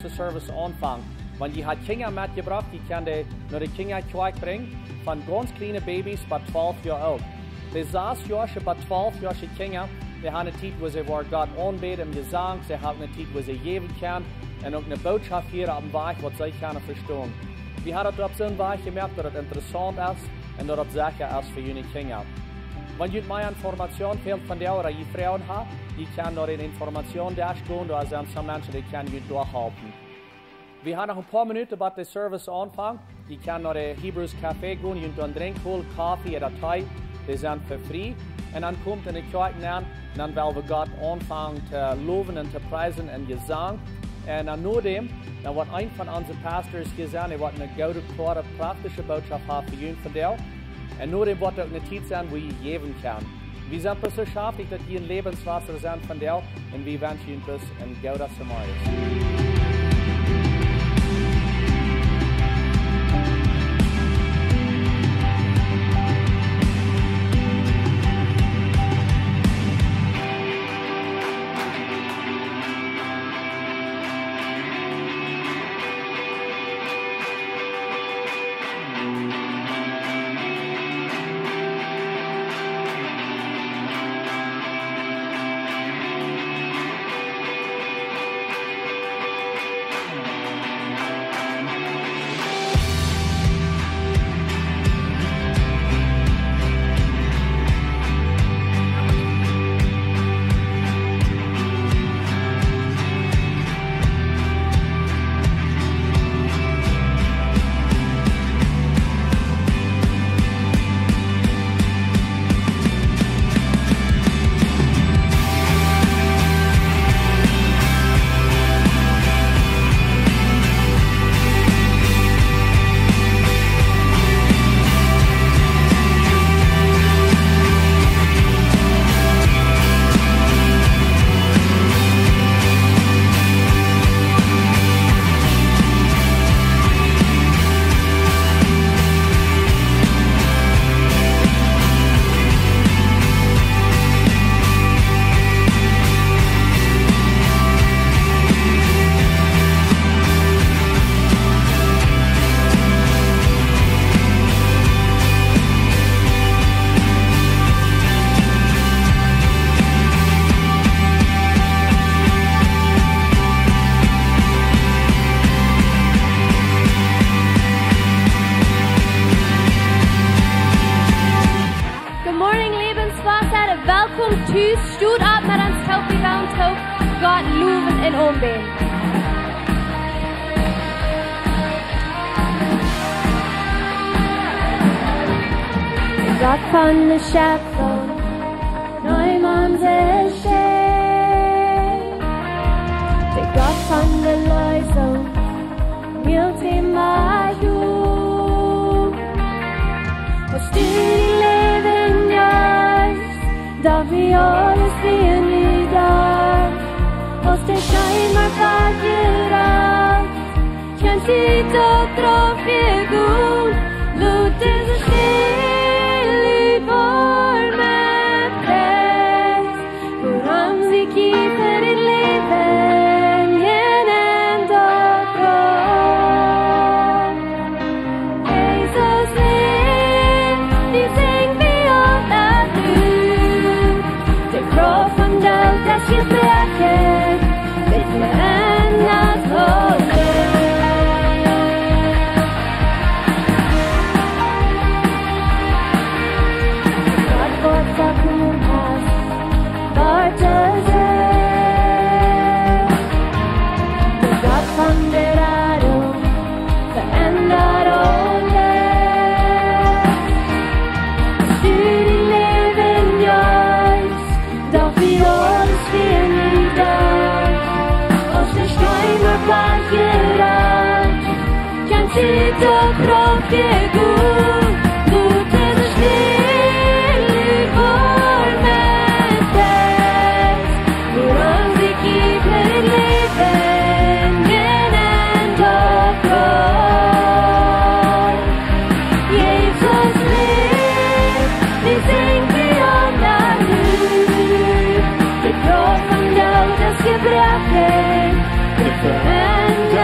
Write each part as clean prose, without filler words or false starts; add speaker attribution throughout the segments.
Speaker 1: Service anfangen. Wenn die hat Kinder mitgebracht, die kann die nur die Kinder bringen, von ganz kleinen Babys bis 12 Jahre alt. Die 6 Jahre bis 12 Jahre Kinder, die haben eine Zeit, wo sie Gott anbeten im Gesang, sie haben eine Zeit, wo sie geben können und auch eine Botschaft hier am Weg, was sie können verstehen. Wir haben auf so einen Weg gemerkt, dass es interessant ist und dass es sicher ist für junge Kinder. Wenn ihr mehr Informationen fehlt von der oder ihr Frauen habt, die können noch in Informationen durchgehen, da sind so Menschen, die können euch durchhalten. Wir haben noch ein paar Minuten, bis der Service anfängt. Die können noch in Hebrews Café gehen, und dann Drink holen, Kaffee oder Tee, die sind für frei. Und dann kommt in die Kirche an, und dann wollen wir Gott anfangen zu loben und zu preisen und Gesang. Und dann nur dem, dann wird ein von unseren Pastors gesagt, er wird eine gute, klare, praktische Botschaft haben für ihn von dir. Und nur dem wird auch eine Zeit sein, wo ihr geben kann. Wir sind beschäftigt, dass ihr ein Lebenswasser sind von dir, und wir wünschen Ihnen das ein gutes Sommer.
Speaker 2: Stoet op met ons helpie round hoop, Gott Leewen in Ombeen. Gott von der Schöpfung, Neumann ist der Gott von der Lösung, hielt ihm Maju. Was du die Leben hast, darf ich alles sehen wie das. Aus der Scheinbar vergerat, kennst du doch drauf wie gut, Blut ist es still, vor mit Preis, woran sie kiefer in Leben, jenen doch Gott. Jesus lebt, die singt wie oft das Blut, der Kraft von Gott, das hier brechen, mit mir anders holen. Doch drauf dir gut, Blut ist es still, vor mit Preis, woran sie kiefer in Leben, jenen doch Gott. Jesus lebt, wir singen wie um das Blut, die Kraft von Gott ist gebrochen, wir verändern.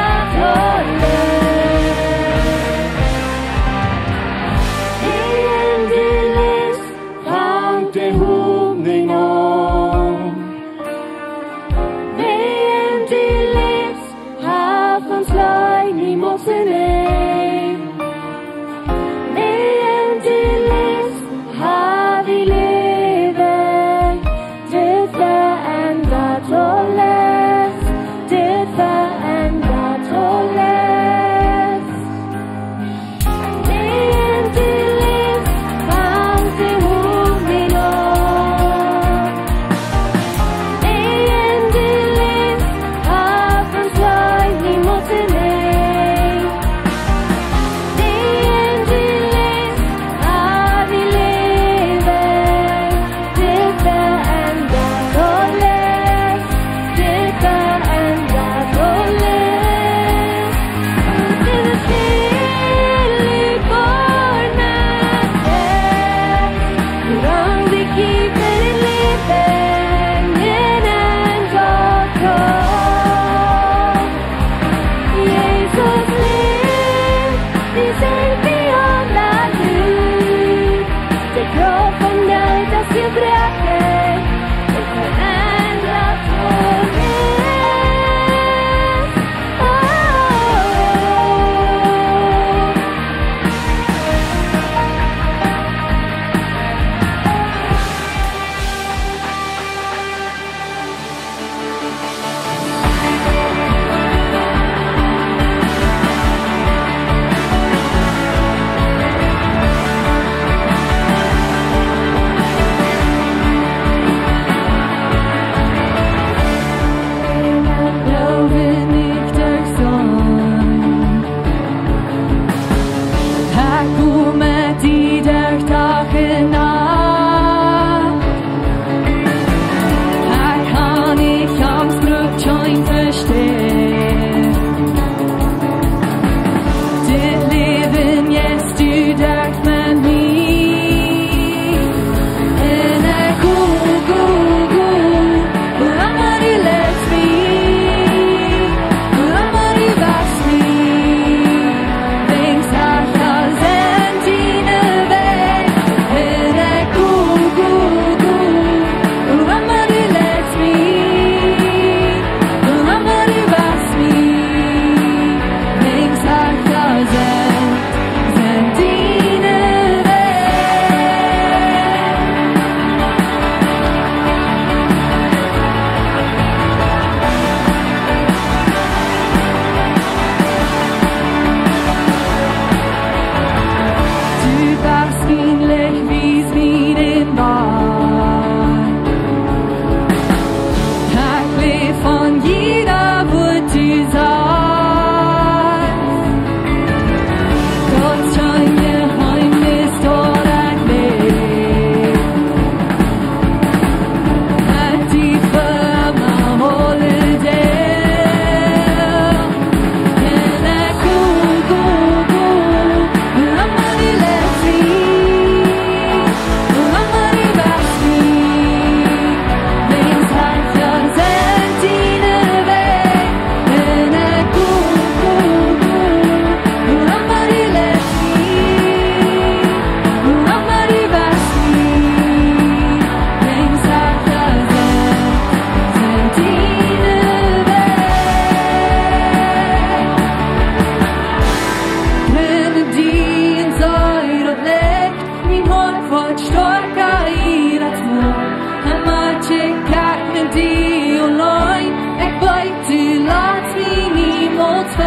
Speaker 2: niemals vor.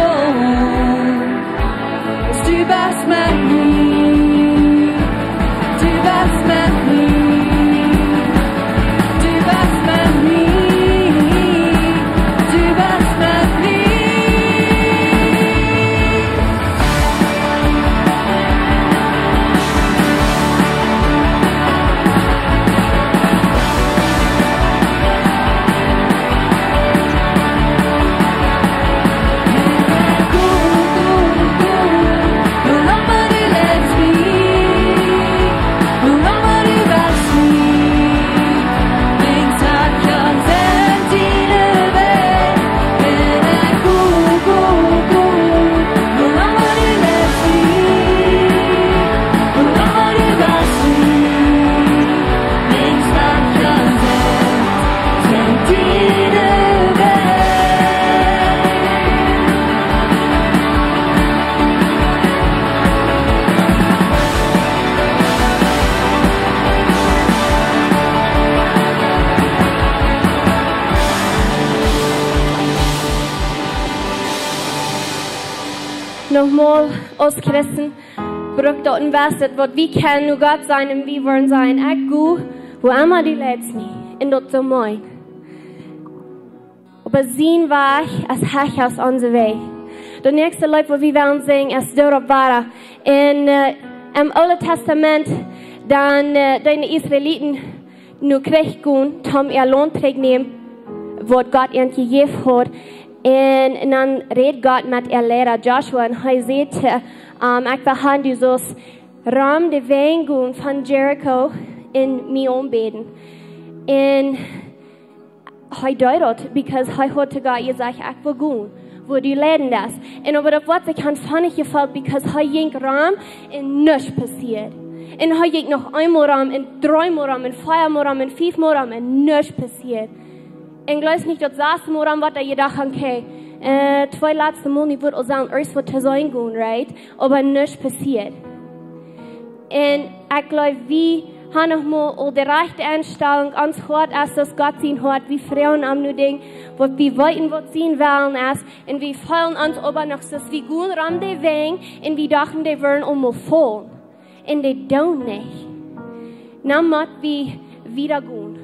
Speaker 2: Du warst mit mir, du warst mit mir, du warst mit mir, du warst mit mir.
Speaker 3: Nochmal, als Christen, braucht dort ein Wasset, wo wir kennen nur Gott sein und wir wollen sein. Ich gehe, wo immer die Letzten, in dort so mein. Aber sehen wir, als Hech aus unserem Weg. Der nächste Leute, wo wir werden singen, ist dort war. Im Alten Testament, dann deine Israeliten nur Krieg gehen, um ihr Lohnträg nehmen, wo Gott ihnen gegeben hat. Und dann redet Gott mit ihr Lehrer Joshua und er sagt, ich will haben du sollst Raum der Wegen von Jericho in mir umbeten. Und er deutet, because er hat zu Gott gesagt, ich will gehen, wo du leben das. Und aber das Wort sich fand ich gefällt, because er ging Raum und nichts passiert. Und er ging noch einmal Raum, und dreimal Raum, und viermal Raum, und fünfmal Raum, und nichts passiert. En gleich nicht dort saßen, wo dann war, gedacht, okay, zwei letzte Monate wird auch sagen, erst wird zu sein gehen, right? Aber nichts passiert. Und ich glaube, wir haben noch mal die rechte Einstellung ans Hort, als das Gott sehen hat, wie Frauen am nur Ding, was wir wollten, was sehen wollen, als, und wir fallen uns aber noch so, wie gut ran die Wegen, und wir dachten, die würden einmal fallen. Und die tun nicht. Dann muss wir wieder gehen.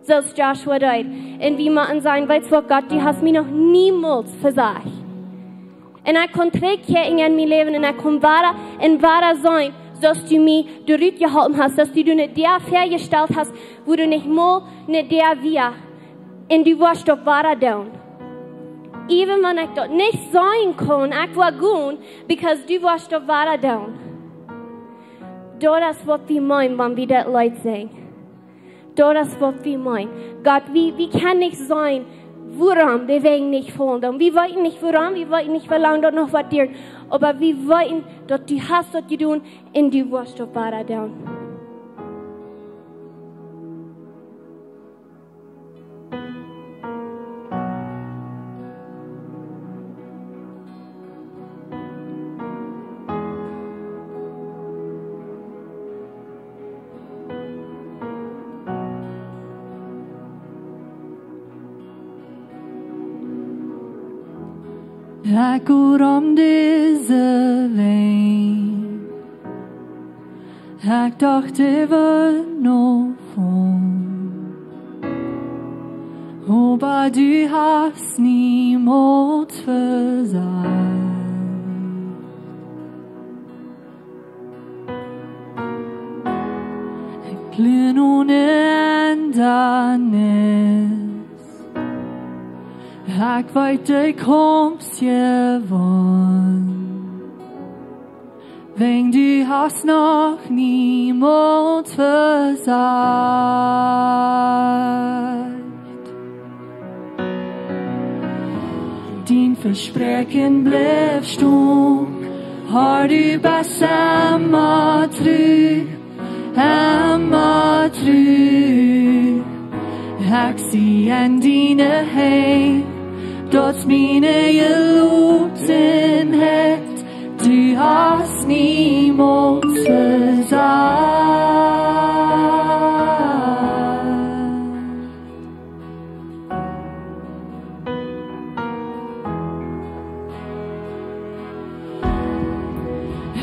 Speaker 3: So ist Joshua dort. Und wir machen sein, weißt du, Gott, du hast mich noch niemals versagt. Und ich kann zurückkehren in mein Leben und ich kann weiter sein, dass du mich zurückgehalten hast, dass du nicht der hergestellt hast, wo du nicht mal nicht der wir. Und du warst doch weiter down. Even wenn ich dort nicht sein kann, ich war gut, because du warst doch weiter down. Das ist, was wir meinen, wenn wir das Leute sehen. Das ist, was wir meinen. Gott, wir können nicht sein, woran wir wegen nicht fallen. Wir wollten nicht woran, wir wollten nicht verlangen, dort noch was dir. Aber wir wollten, dass du hast das getan und du warst doch weiter down.
Speaker 2: Ik går om deze weg. Ik dacht even nog van. Aber du hast niemals versagt. Ik leun ohne Ändernis. Ik weet, du kommst gewonnen. Wenn du hast noch niemals versagt. Dein Versprechen bleib stehen, har du besser immer trygg, immer trygg. Ik zie en dine heen, dat meine gelotenheid, du hast niemals versagt.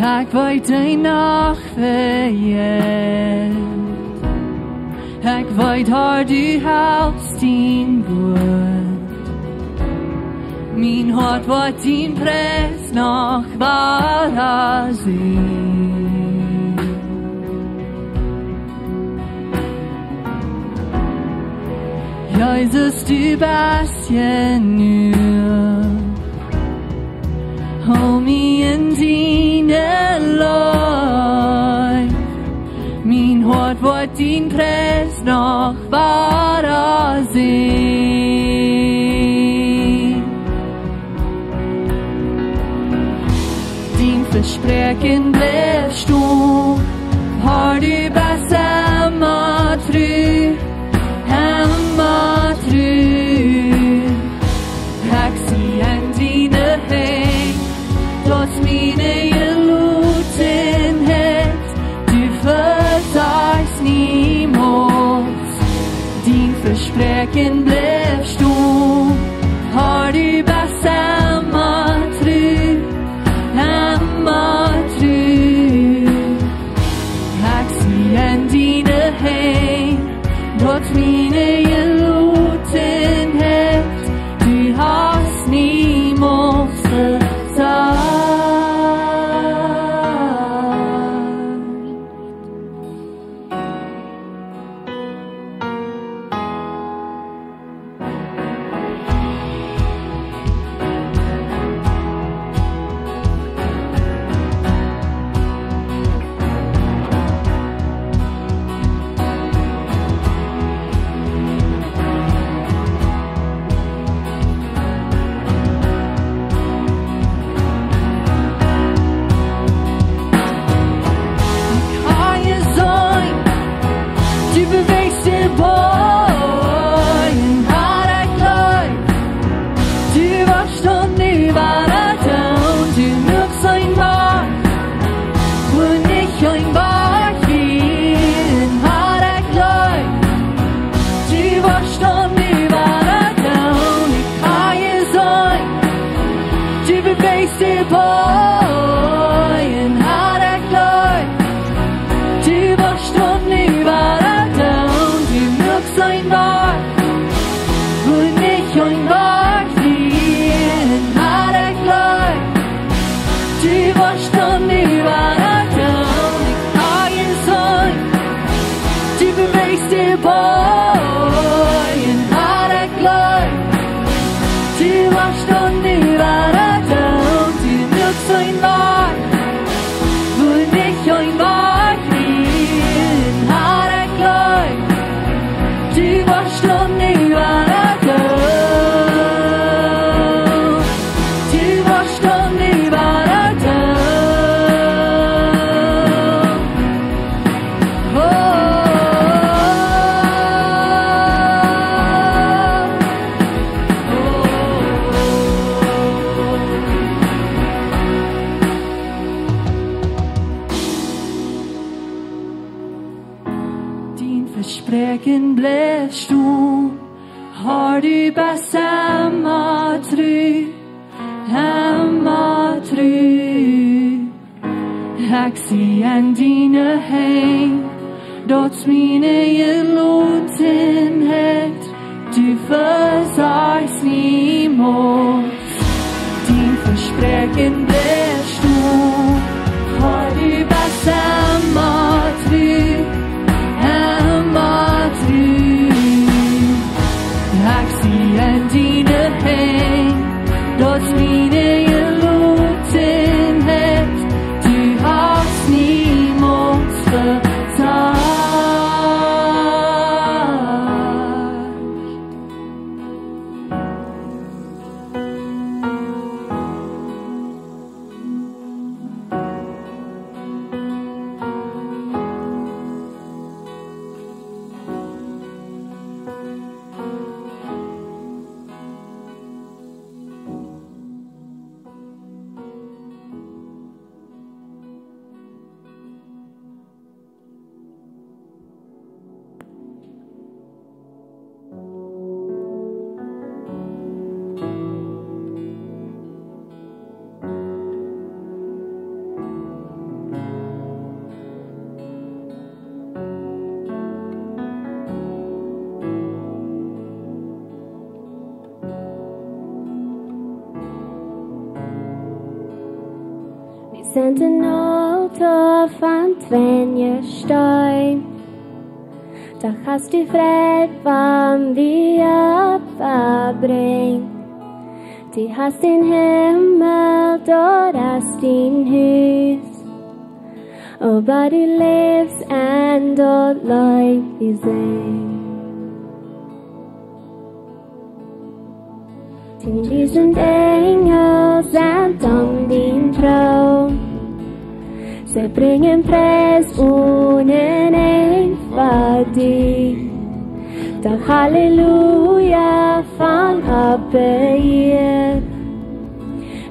Speaker 4: Ik weet een nacht verjet. Ik weet haar du houdt dien woord. Mijn hart wordt dien prijs nog waar zien. Jezus, du bist je nu. Hou me in dine lief. Mijn hart wordt dien prijs nog waar zien. Dien verspreken blijft staan. Har du best immer true. Emma true. Ik zie en dine heen. Dat mine gelooten het. Du verzaagst niemals. Dien verspreken blijft staan. Har du best emma true. Emma true. Ik zie en dine heen. Dat mine gelooten het. Du hast niemals verzagt. Verspreken blijft staan. Har du best emma true. Emma true. Ik zie en dine heen. Dat mine gelooten het. Du verzaagst niemals. Dien verspreken blijft staan. Har du best emma true. Emma true. Ik zie en dine heen. Dat mine gelooten het. Du hast niemals verzagt.
Speaker 3: sind een auto van 2 jaar stein. Doch hast du Fred van wie verbringt. Du hast den Himmel, dort hast den Hus. Aber du lebst en dort Leid wie sing. 10.000 Engel sind om din Thron. Sie bringen Preis ohne ein Verdien. Doch Halleluja von hier.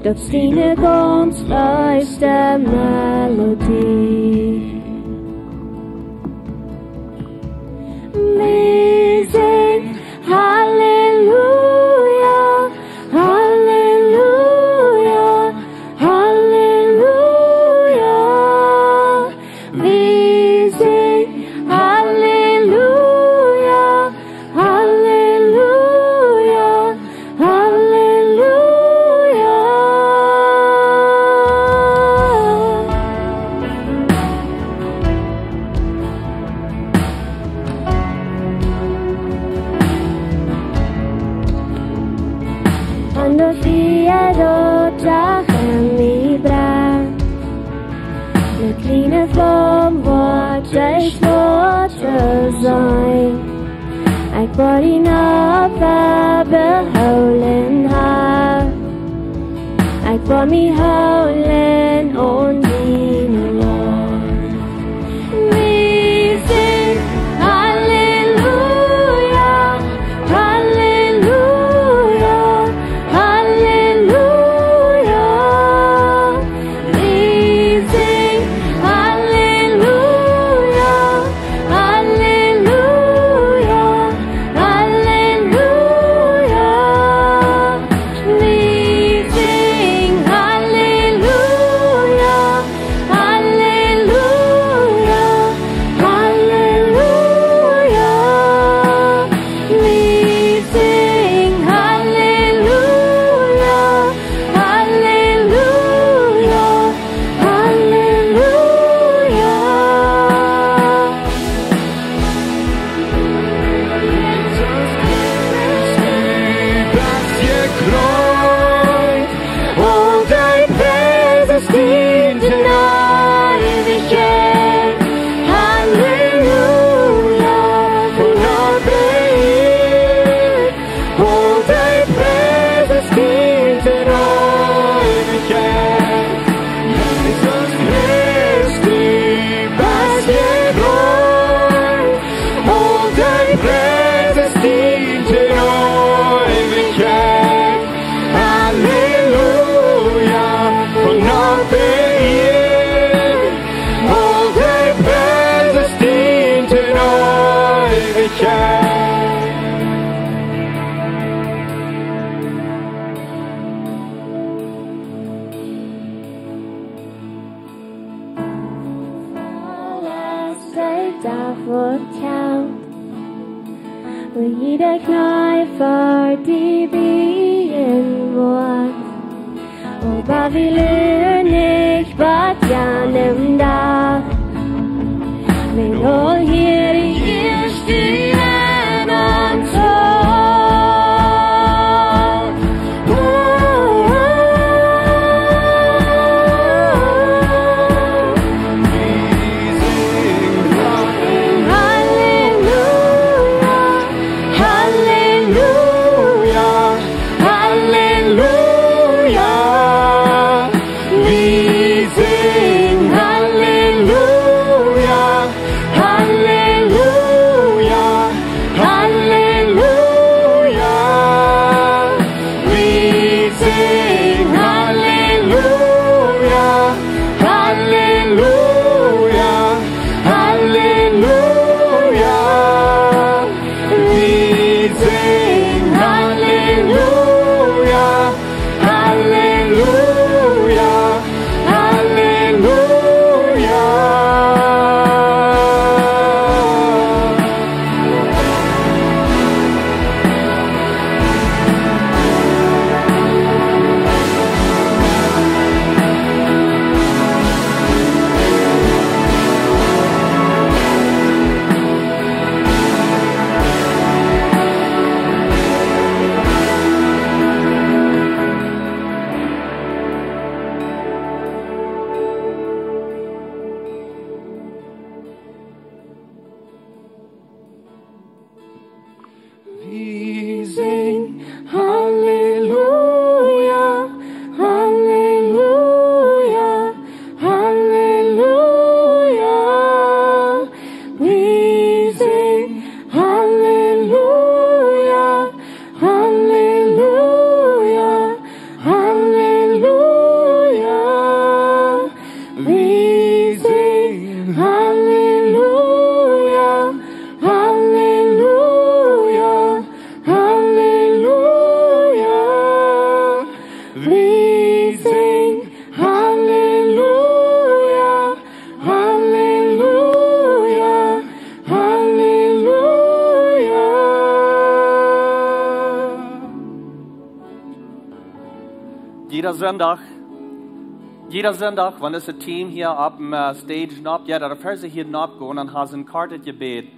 Speaker 3: Dort steht eine ganz leichte Melodie. Wir singen Halleluja, Halleluja, Halleluja. Wir singen Halleluja, Halleluja, Halleluja. Quando fiero già mi brand, le kleine Form wordt ich wollte sein. Ik word ihn aber behouden haar. Ik word mich houden und ihn allein. Wir singen Halleluja, Halleluja, Halleluja. Wir singen Halleluja, Halleluja, Halleluja. Wir singen Halleluja, Halleluja, Halleluja. Wir singen Halleluja, Halleluja, Halleluja.
Speaker 5: Das ihr Kreuz und dein Preis dient in Ewigkeit. Halleluja, von Gott beehrt und dein Preis dient in Ewigkeit. Jesus Christi, was ihr Kreuz und dein Preis dient in Ewigkeit. Halleluja, von Gott beehrt und dein Preis dient in Ewigkeit.
Speaker 3: Zij daarvoor telt, wo jeder Kneifer die biegen wird. Aber wir lernen nicht, was ja nimmt da. Wenn all hier hier stehen und so.
Speaker 5: Halleluja, Halleluja, wir singen Halleluja, Halleluja.
Speaker 1: Sonntag, wenn das Team hier ab dem Stage ab, ja, da fährt sie hier abgehen und hat ein Kartet gebet.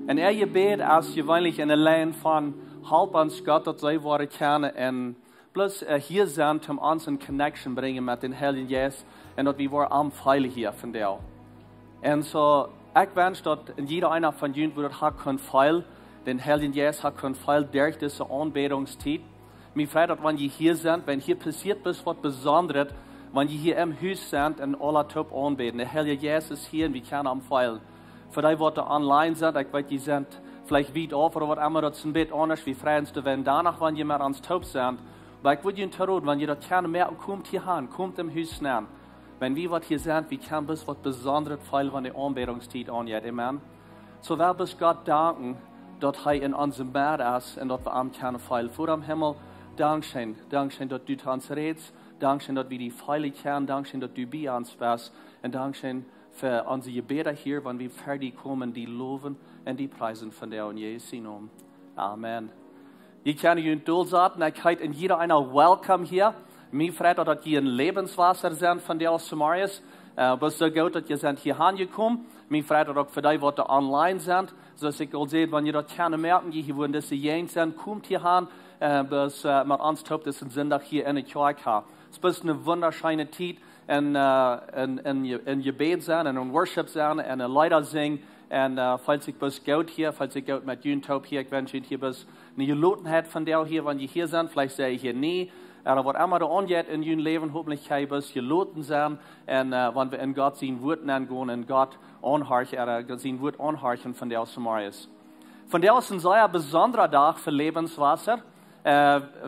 Speaker 1: Und gebet als gewöhnlich in der Lane von halb ans Gott, dass sie waren kennen und bloß hier sind, um uns in Connection bringen mit den Heiligen Jesus und dass wir waren am Pfeile hier von der. Und so, ich wünsche, dass jeder einer von ihnen, wo das hat kein Pfeil, den Heiligen Jesus hat kein Pfeil durch diese Anbetungszeit. Mir freut, dass wenn ihr hier sind, wenn hier passiert ist, was Besonderes, wenn ihr hier im Haus sind und alle top anbeten. Der Heilige Jesus ist hier und wir können am Pfeil. Für die, die online sind, ich weiß, die sind vielleicht weit auf oder was immer, das ist ein bisschen anders. Wir freuen uns, wenn danach, wenn ihr mehr ans Top sind. Aber ich würde Ihnen verraten, wenn ihr das gerne mehr kommt hier hin, kommt im Haus näher. Wenn wir was hier sind, wir können bis was Besonderes feiern, wenn die Anbetungszeit angeht. Amen. So wir bis Gott danken, dass er in unserem Bett ist und dass wir am können feiern. Vor dem Himmel, Dankeschön, dass du uns redest. Dankeschön, dass wir die Pfeile kennen. Dankeschön, dass du bei uns bist. Und Dankeschön für unsere Gebete hier, wenn wir fertig kommen, die loben und die preisen von dir in Jesu Namen. Amen. Ich kann Ihnen durchsagen, ich heiße in jeder einer Welcome hier. Mir freut, dass ihr ein Lebenswasser sind von der aus Samarias. Was so gut, dass ihr sind hier angekommen. Mir freut auch für die, die online sind. So dass ich auch sehe, wenn ihr das gerne merken, hier wollen das jene sind, kommt hier an, bis mit uns top, dass ein Sonntag hier in der Kirche haben. Es ist eine wunderschöne Zeit in Gebet sein, in Worship sein, in Lieder singen. Und falls ich bis gut hier, falls ich gut mit Ihnen top hier, ich wünsche Ihnen hier bis eine Gelotenheit von der hier, wenn ihr hier sind, vielleicht sehe ich hier nie. Aber was immer da angeht in Ihrem Leben, hoffentlich kann ich bis geloten sein. Und wenn wir in Gott sein Wort angehen, in Gott anhorchen, sein Wort anhorchen von der aus Samarias. Von der aus ein sehr besonderer Tag für Lebenswasser.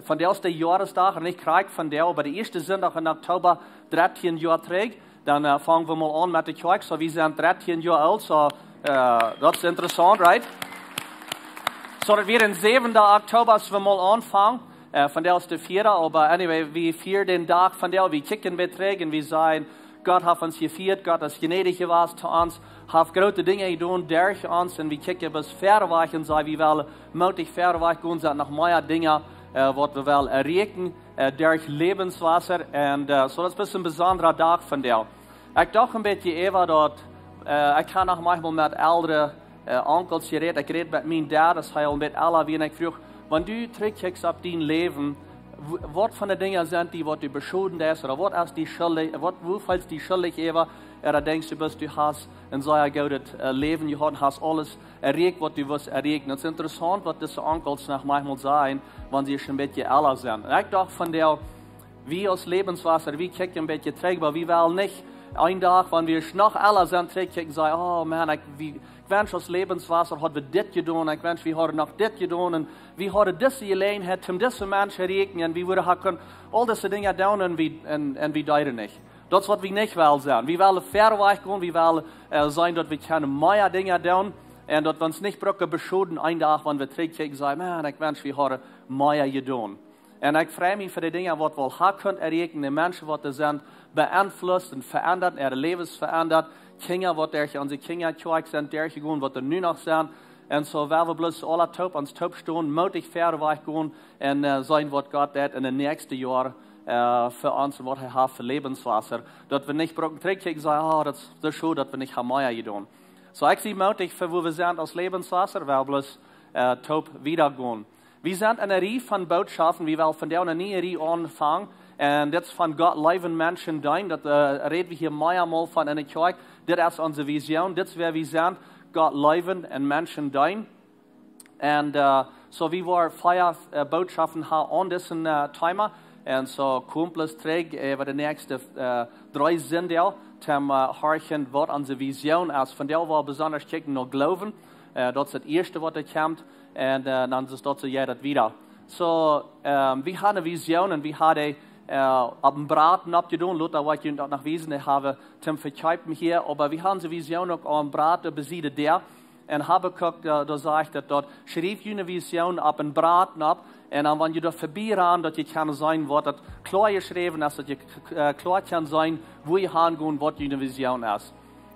Speaker 1: Von der aus der Jahrestag, und ich kriege von der, aber der erste Sonntag in Oktober 13 Jahre trägt, dann fangen wir mal an mit der Kirche, so wir sind 13 Jahre alt, so das ist interessant, right? So, dass wir den 7. Oktober, wir mal anfangen, von der aus der 4. Aber anyway, wir feiern den Tag von der, wir kicken Beträge, wir sagen, Gott hat uns gefeiert, Gott ist gnädig gewesen zu uns, hat große Dinge getan durch uns und wir kicken bis Fährweg und sagen, wir wollen mutig Fährweg gehen, sind noch mehr Dinge, was wir wollen erreichen durch Lebenswasser und so, das ist ein besonderer Tag von der. Ich dachte ein bisschen, Eva, dort, ich kann auch manchmal mit älteren Onkels reden, ich rede mit meinem Dad, das heißt mit allen, wie ich frage, wenn du zurückkickst auf dein Leben, was von den Dingen sind, die du beschuldigt hast, oder was ist die schuldig, wo fällst die schuldig, Eva, oder denkst du, du hast ein sehr gutes Leben gehabt, hast alles erregt, was du willst erregen. Es ist interessant, was diese Onkels nach manchmal sagen, wenn sie schon ein bisschen älter sind. Und ich dachte von der, wie aus Lebenswasser, wie kicken ein bisschen trägt, aber wir wollen nicht einen Tag, wenn wir noch älter sind, zurückkicken und sagen, oh man, ich wünsche, aus Lebenswasser hat wir das getan, ich wünsche, wir haben noch das getan, und wir haben diese Gelegenheit, um diese Menschen erregen, und wir würden können all diese Dinge tun, und wir deuten nicht. Das ist, was wir nicht wollen sein. Wir wollen fair gehen, wir wollen sein, dass wir keine mehr Dinge tun, und dass wir uns nicht brauchen beschuldigen, einen Tag, wenn wir zurückkicken und sagen, man, ich wünsche, wir haben mehr getan. Und ich freue mich für die Dinge, die wir haben können erregen, die Menschen, die sind, beeinflusst und verändert, ihre Lebens verändert. Kinder, die durch unsere Kinder gezeigt sind, durchgegangen, die nun noch sind. Und so werden wir bloß alle top ans Top stehen, mutig Fährweg gehen und sein, was Gott hat in den nächsten Jahren für uns und was er hat für Lebenswasser. Dass wir nicht brauchen, zurückkicken und sagen, oh, das ist so schön, dass wir nicht haben mehr getan. So, ich sehe mutig, für wo wir sind aus Lebenswasser, werden wir bloß top wiedergehen. Wir sind in einer Reihe von Botschaften, wir wollen von der eine neue Reihe anfangen. Und das von Gott, Leewen, Menschen, Deenen, das reden wir hier mehrmals von in der Kirche. Das ist unsere Vision, das ist wer wir sind, Gott, Leewen und Menschen, Deenen. Und so wie wir 4 Botschaften haben an diesem Thema. Und so kommt es trägt über die nächsten 3 Sender, zum Horchen, was unsere Vision ist. Von der wir besonders kicken noch Gloowen. Das ist das Erste, was kommt. Und dann ist das jeder wieder. So, wir haben eine Vision und wir haben ab dem Braten abgetan. Luther wollte ich noch wissen, ich habe zum Verkäufen hier, aber wir haben eine Vision auch am Braten besiedelt der. Und habe geguckt, da sagt er dort, schrieb eine Vision ab dem Braten ab. Und dann, wenn ihr dort vorbeiran, dass ihr kann sein, was das klar geschrieben ist, dass ihr klar kann sein, wo ihr hingehen, was eine Vision ist.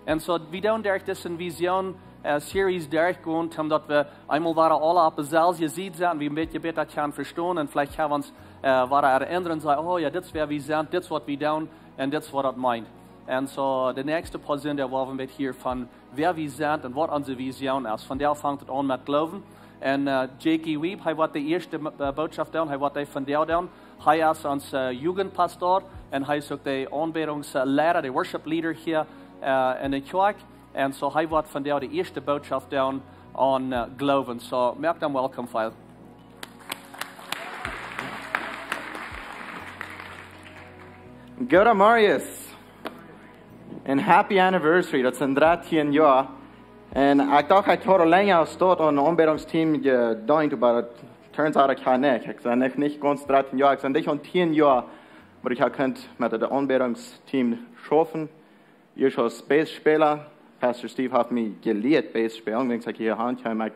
Speaker 1: Und so, wir tun durch diese Vision Series durchgehen, damit wir einmal alle auf der Seite gesehen sind, wie ein bisschen besser kann verstehen, und vielleicht haben wir uns waar er anderen zei, oh ja, dit wäre wie zijn, dit wat we doen en dit wat dat meint. En zo de nächste Person, der war mit hier von wer wir sind und was unsere Vision ist. Von der fängt es an mit Glauben. Und J.K. Weeb, er hat die erste Botschaft down, er hat die von der down. Er ist unser Jugendpastor und er ist auch der Anbetungslehrer, der Worship Leader hier in der Kirche. Und so er hat von der die erste Botschaft down an Glauben. So merkt dann welcome, Phil.
Speaker 6: Gott Marius. And happy anniversary, dat is een 13 jaar. En ik dacht ik had al länger stort aan een aanbiddingsteam gedaan, maar het turns out ik kan niet. Ik ben niet ganz 13 jaar, ik ben niet aan 10 jaar, maar ik heb met het aanbiddingsteam schaffen. Eerst als basisspeler, Pastor Steve heeft mij geleerd bass spelen, ik zeg hier hand, maar ik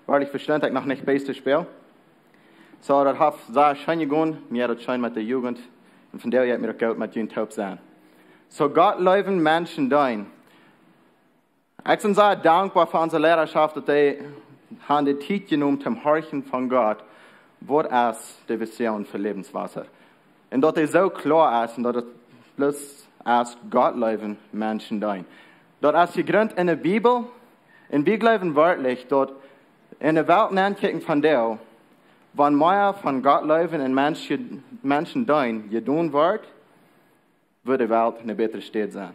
Speaker 6: waarlijk verstand ik nog niet bass te spelen. So, dat heeft zeer schön gegaan, mir dat schön met de jugend, en van der heb ik mir ook met jullie taub zijn. So Gott leuven Menschen dein. Ich bin sehr dankbar für unsere Lehrerschaft, dass die haben die Zeit genommen zum Horchen von Gott, was ist die Vision für Lebenswasser. Und dass die so klar ist und dass es bloß als Gott leuven Menschen dein. Das ist gegründet in der Bibel, und wir glauben wörtlich, dass in der Welt ankicken von der, wenn mehr von Gott leuven und Menschen dein getan wird, würde die Welt eine bessere Stadt sein.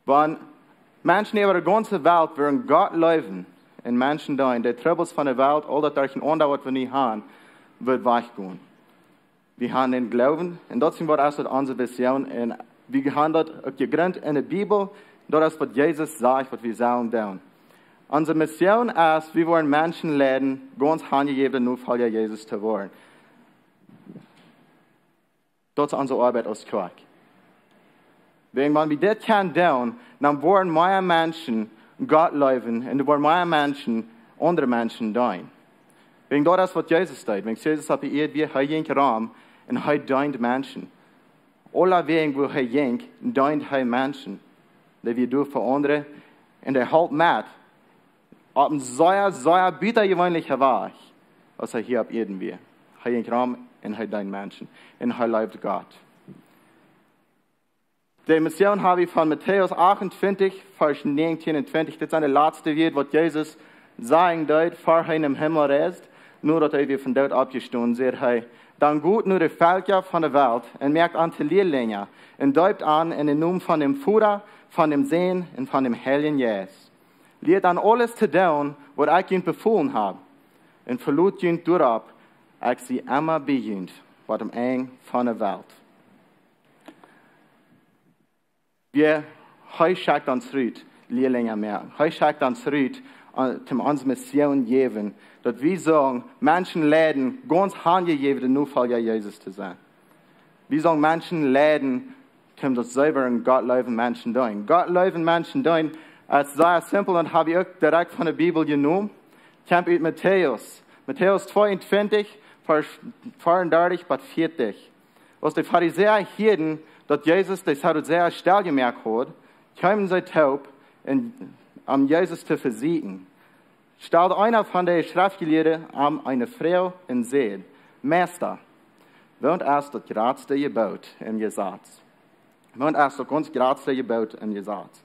Speaker 6: Wenn Menschen über die ganze Welt würden Gott leuven und Menschen da in die Troubles von der Welt, all das durch den Unterhalt, was wir nicht haben, wird weggehen. Wir haben den Glauben und das ist unsere Vision. Und wir haben das gegründet in der Bibel, das ist, was Jesus sagt, was wir sollen tun. Unsere Mission ist, wir wollen Menschen lehren, ganz handgegeben, nur Folger Jesus zu werden. Das ist unsere Arbeit als Kirche. Wenn wir das tun, dann wollen mehr Menschen Gott leuven und wollen mehr Menschen andere Menschen dienen. Wegen das ist, was Jesus sagt. Wenn Jesus sagt, wie er jenk Raum und er dient Menschen. Alle Wegen, wo er jenk, dient er Menschen. Die wir durch für andere und er hält mit. Auf ein sehr bittergewöhnlicher Weg, als er hier auf Erden wir. Er jenk Raum und er dient Menschen. Und er leibt Gott. Die Mission habe ich von Matthäus 28, Vers 19 und 20. Das ist eine letzte Wort, was Jesus sagen wird, vor er im Himmel reist. Nur, dass er von dort abgestoßen sagt, er, dann gut nur die Völker von der Welt und merkt an die Lehrlinge und deubt an in den Namen von dem Vater, von dem Sohn und von dem Heiligen Jesus. Lehrt an alles zu tun, was ich ihnen befohlen habe. Und verlut ihnen durchab, ich sie immer bejüht, was dem Eng von der Welt. Wir schickt uns rüt, Lehrlinge mehr. Schickt uns rüt, um unsere Mission geben, dass wir sagen, Menschen leiden, ganz handgegeben, nur Folger Jesus zu sein. Wir sagen, Menschen leiden, um das selber in Gott leuven Menschen tun. Gott leuven Menschen tun, ist sehr simpel und habe ich auch direkt von der Bibel genommen. Ich habe mit Matthäus 22, Vers 34 bis 40. Was die Pharisäer hielten, dass Jesus die Sadduzäer stark gemerkt hat, kamen sie taub, um Jesus zu versiegen. Stellte einer von den Schriftgelehrten eine Frau und sagt, Meister, wohnt erst das geradste Gebot im Gesetz. Wohnt erst das ganz geradste Gebot im Gesetz.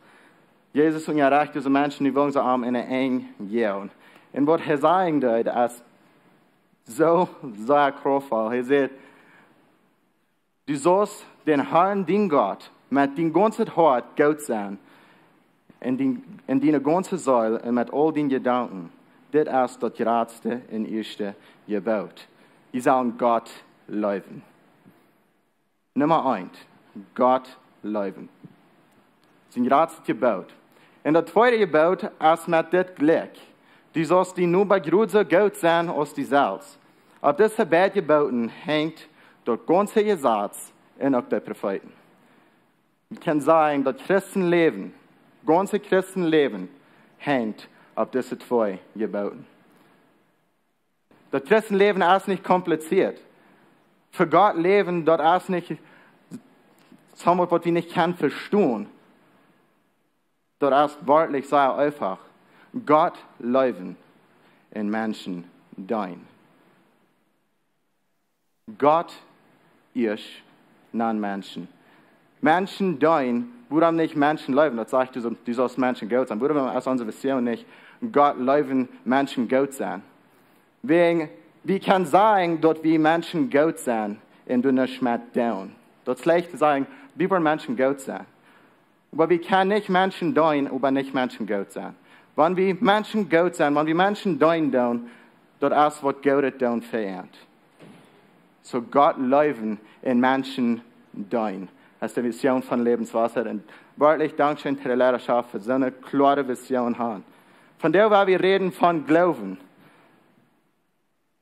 Speaker 6: Jesus und ja recht, diese Menschen, die wollen so in eine eng gehen. Und was er sagen wird, ist so sehr kraftvoll. Er sagt, du sollst den Herrn, den Gott, mit deinem ganzen Hart Gott sein, in deine ganze Seele und mit all deinen Gedanken. Das ist das geradste und erste Gebot. Wir sollen Gott leuven. Nummer 1, Gott leuven. Das ist ein geradstes Gebot. Und das zweite Gebot ist mit dem Glück. Du sollst die nur bei größer Gott sein als die selbst. Auf diese beiden Geboten hängt das ganze Gesetz und auch der Propheten. Ich kann sagen, das Christenleben, ganze Christenleben, hängt auf diese zwei Geboten. Das Christenleben ist nicht kompliziert. Für Gott leben, das ist nicht somit, was wir nicht verstehen. Das ist wörtlich sehr einfach. Gott leuven in Menschen dienen. Gott ich nan Menschen. Menschen dein, warum nicht Menschen leben? Das sagt du sollst Menschen Gott sein. Warum aus unserer Vision nicht Gott leben Menschen Gott sein? Wegen, wie kann sagen, dass wir Menschen Gott sein und du nicht mehr down? Das ist leicht zu sagen, wie wollen Menschen Gott sein? Aber wir können nicht Menschen dein, aber nicht Menschen Gott sein. Wenn wir Menschen Gott sein, wenn wir Menschen dein tun, das ist, was Gott tun verehrt. So Gott leben in Menschen dein. Das ist die Vision von Lebenswasser. Und wirklich Dankeschön für die Lehrerschaft für so eine klare Vision haben. Von der, weil wir reden von Glauben.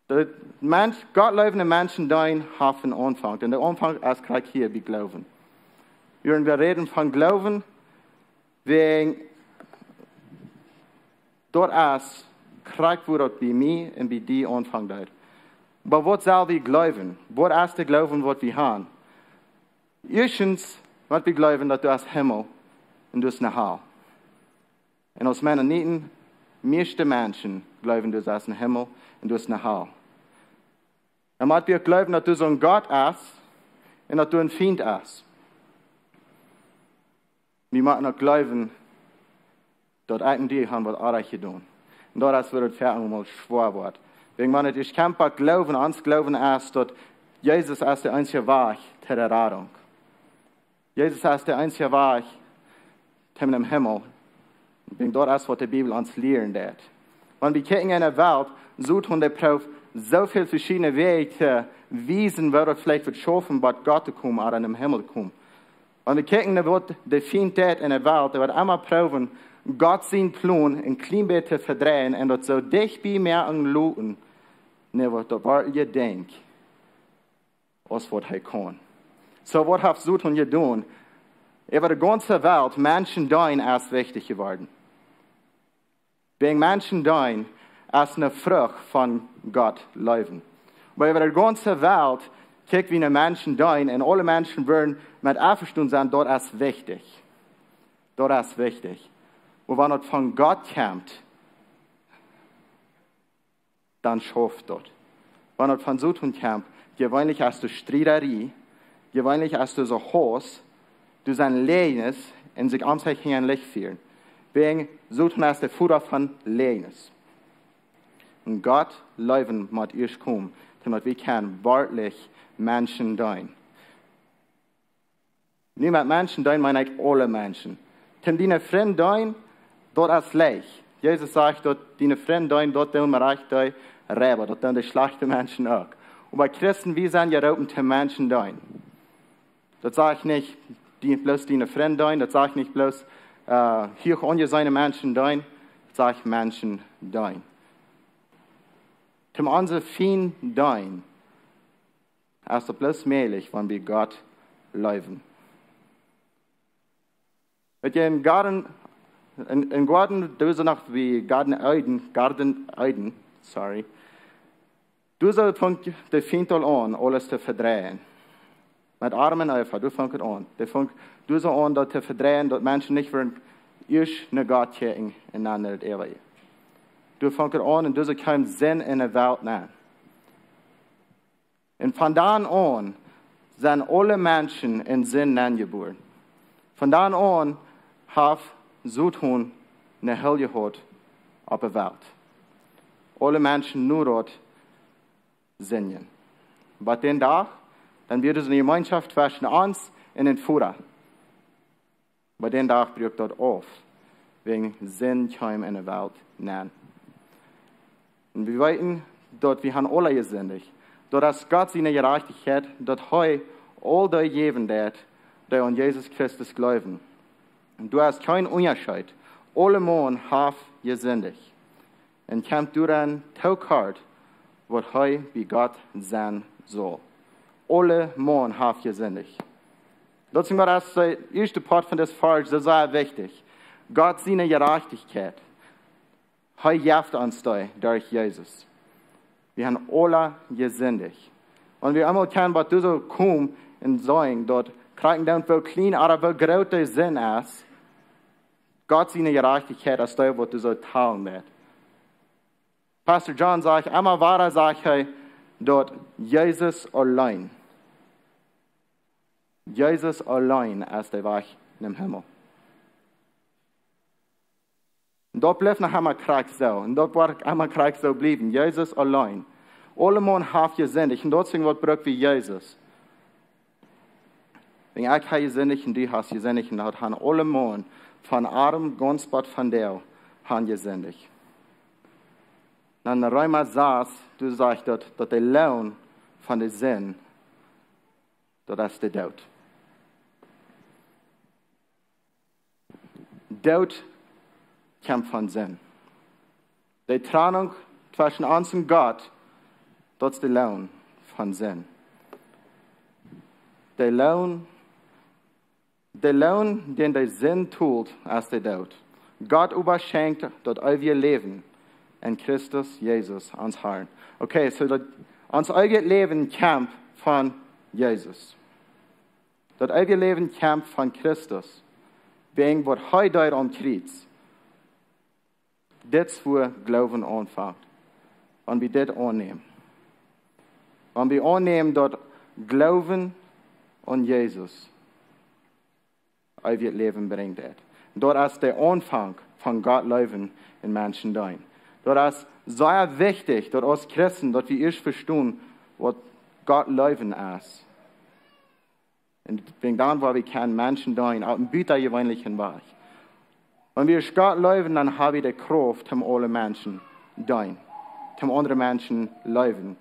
Speaker 6: Gott lebende Menschen dein haben Anfang. Und der Anfang ist gleich hier wie Glauben. Wir reden von Glauben, wegen dort ist gleich wurde bei mir und bei dir Anfang dort. Aber was soll wir glauben? Was ist der Glauben, was wir haben? Erstens, was wir glauben, dass du hast Himmel und du hast eine Hall. Und aus meinen Nieten, meisten Menschen glauben, du hast einen Himmel und du hast eine Hall. Und was wir glauben, dass du so ein Gott hast und dass du ein Feind hast. Wir müssen auch glauben, dass eigentlich haben wir alles getan. Und das wird es mal schwer werden. Wegen wenn ich kann pas glauben, ans Glauben ist, dass Jesus ist der einzige Weg zur Errettung. Jesus ist der einzige Weg zum Himmel. Wegen dort ist, was die Bibel uns lehren wird. Wenn wir gucken in der Welt, sucht der Prof so viele verschiedene Wege zu wiesen, wer das vielleicht wird schaffen, bei Gott zu kommen oder in den Himmel zu kommen. Wenn wir gucken, was der Feind in der Welt, der wird einmal proben, Gott sein Plan ein klein bisschen zu verdrehen und das so dicht bei mir an Leuten, ne, was da ihr denkt, als was er kann. So, was hast du tun getan? Über die ganze Welt, Menschen dein ist wichtig geworden. Wegen Menschen dein ist eine Frucht von Gott leben. Weil über die ganze Welt, guckt wie eine Menschen dein und alle Menschen würden mit einverstanden sein, dort ist wichtig. Dort ist wichtig. Und wenn es von Gott kommt, dann schafft dort. Wenn es von so tun kommt, gewöhnlich hast du Streiterie, gewöhnlich hast du so Hass, du sein Lehnes und sich am sich hin Licht führen. Wegen so tun hast der Futter von Lehnes. Und Gott leben mit ihr kommen, damit wir können wörtlich Menschen dein. Nicht mit Menschen dein, meine ich alle Menschen. Denn deine Freunde dein, dort ist leicht. Jesus sagt, dass deine Freunde dein, dort tun wir reich dein Räber, dort tun die schlechten Menschen auch. Und bei Christen, wir sind ja oben zu Menschen dein. Das sage ich nicht bloß deine Freunde dein, das sage ich nicht bloß hier ohne seine Menschen dein, das sage ich Menschen dein. Zum unser Feind dein, ist es bloß möglich, wenn wir Gott leben. In Garten, du so noch wie Garten Eden, sorry. Du sollst von der Feind an, alles zu verdrehen. Mit Armen einfach, du fängst an. Du so an, das zu verdrehen, dass Menschen nicht für ich eine Gott checken in einer Ehe. Du fängst an und du sollst keinen Sinn in der Welt nehmen. Und von dann an sind alle Menschen in Sinn geboren. Von dann an haben so tun eine Hölle hat auf der Welt. Alle Menschen nur dort singen. Aber den Tag, dann wird es eine Gemeinschaft zwischen uns und den Führer. Aber den Tag bricht dort auf, wegen Sinn kein in der Welt nennen. Und wir wissen, dort wir haben alle gesündigt. Dort ist Gott seine Gerechtigkeit, dort heu all die geben wird, die an Jesus Christus glauben. Und du hast keinen Unterschied. Alle Menschen haben gesündigt. Und kommt du dann taukart, was heu wie Gott sein soll. Alle Menschen haben gesündigt. Deswegen war das der erste Part von des Vers, das ist sehr wichtig. Gott seine Gerechtigkeit. Heu jaft uns da durch Jesus. Wir haben alle gesündigt. Und wir einmal können, was du so kommst und sagen, dort kriegen dann wohl klein, aber wohl großer Sinn ist, Gott seine Gerechtigkeit ist da, was du so teilen wird. Pastor John sagt, einmal war sag ich, dort Jesus allein Jesus allein ist der Weg in den Himmel. Und dort bleibt noch einmal Krieg so. Und dort wird einmal Krieg so bleiben. Jesus allein. Alle Menschen haben gesündigt. Und dort sind wir braucht wie Jesus. Wenn ich habe gesündigt und du hast gesündigt, und dann haben alle Menschen von Adam ganz bald von dir haben gesündigt. Dann in Römer saß, du sagst, dass der Lohn von der Sinn, das ist der Tod. Tod kommt von Sinn. Die Trennung zwischen uns und Gott, das ist der Lohn von Sinn. Der Lohn, den der Sinn tut, ist der Tod. Gott überschenkt das ewige Leben in Christus Jesus, uns Herrn. Okay, so das unser eigenes Leben kommt von Jesus. Das ewige Leben kommt von Christus. Wegen was heute am Kreuz. Das ist, wo Glauben anfängt. Wenn wir das annehmen. Wenn wir annehmen, dort Glauben an Jesus ewig Leben bringt. Dort ist der Anfang von Gott Leben in Menschen dein. Dort ist sehr wichtig, dass als Christen, dass wir erst verstehen, was Gott Leben ist. Und dann, wo wir kennen Menschen dein, auf dem gütergewöhnlichen Weg. Wenn wir Gott leben, dann haben wir die Kraft, um alle Menschen dein, um andere Menschen leben.